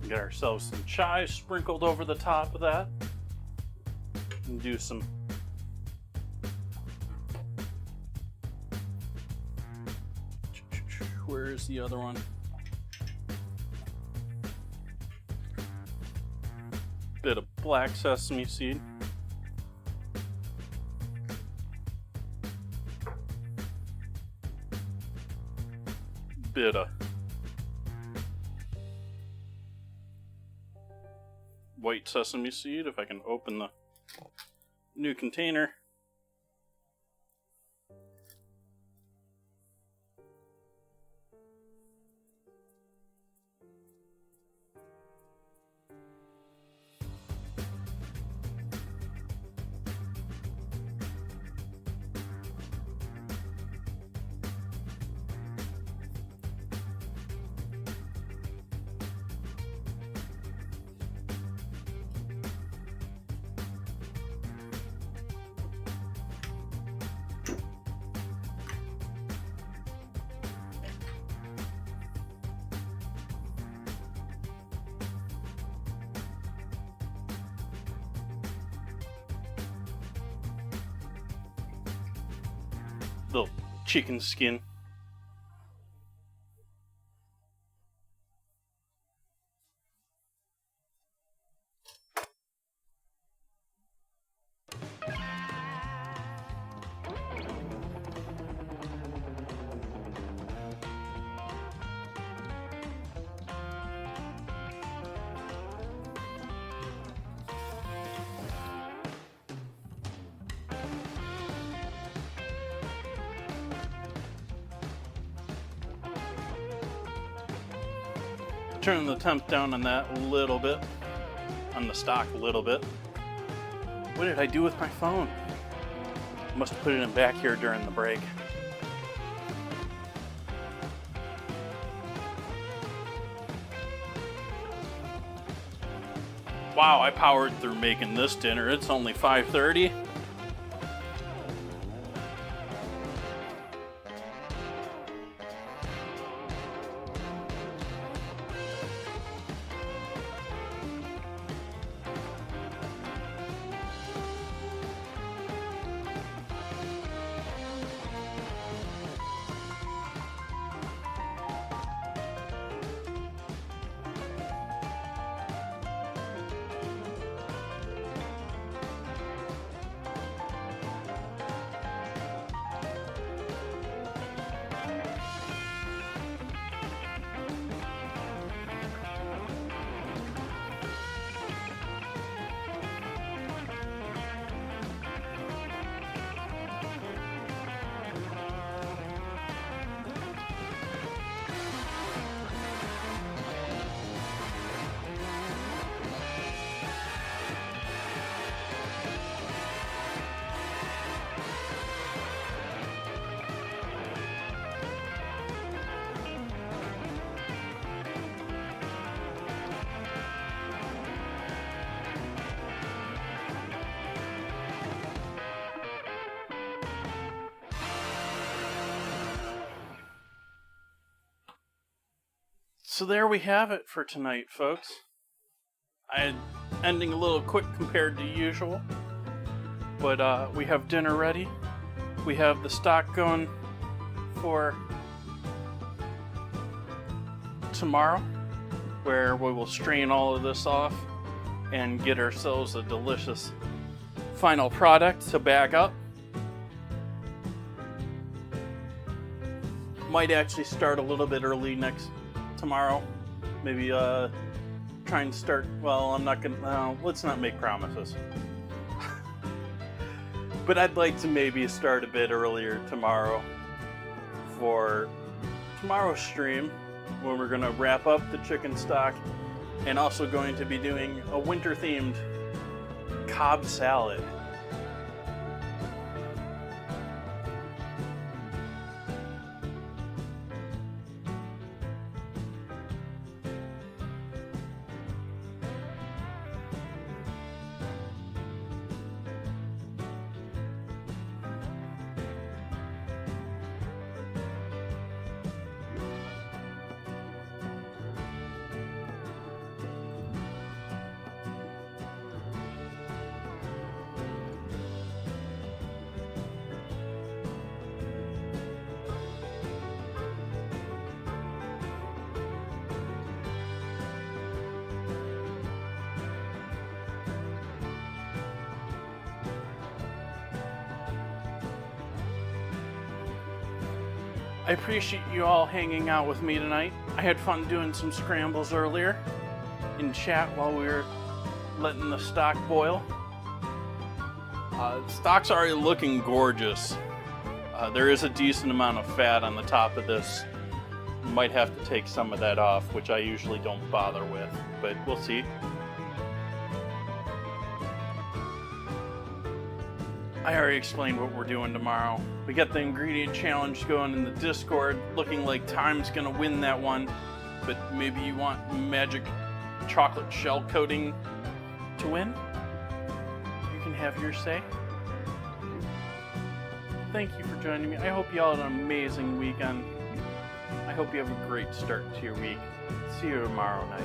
Get ourselves some chives sprinkled over the top of that. And do some where is the other one? Bit of black sesame seed. Bit of white sesame seed, if I can open the new container. Little chicken skin. Turn the temp down on that a little bit, on the stock a little bit. What did I do with my phone? Must have put it in back here during the break. Wow, I powered through making this dinner. It's only 5:30. So there we have it for tonight, folks. I'm ending a little quick compared to usual, but we have dinner ready. We have the stock going for tomorrow, where we will strain all of this off and get ourselves a delicious final product to bag up. Might actually start a little bit early tomorrow. Maybe try and start, well, I'm not gonna, let's not make promises. But I'd like to maybe start a bit earlier tomorrow for tomorrow's stream, when we're gonna wrap up the chicken stock and also going to be doing a winter themed Cobb salad. I appreciate you all hanging out with me tonight. I had fun doing some scrambles earlier in chat while we were letting the stock boil. Stock's already looking gorgeous. There is a decent amount of fat on the top of this. Might have to take some of that off, which I usually don't bother with, but we'll see. I already explained what we're doing tomorrow. We got the ingredient challenge going in the Discord, looking like Time's gonna win that one, but maybe you want magic chocolate shell coating to win? You can have your say. Thank you for joining me. I hope you all had an amazing weekend. I hope you have a great start to your week. See you tomorrow night.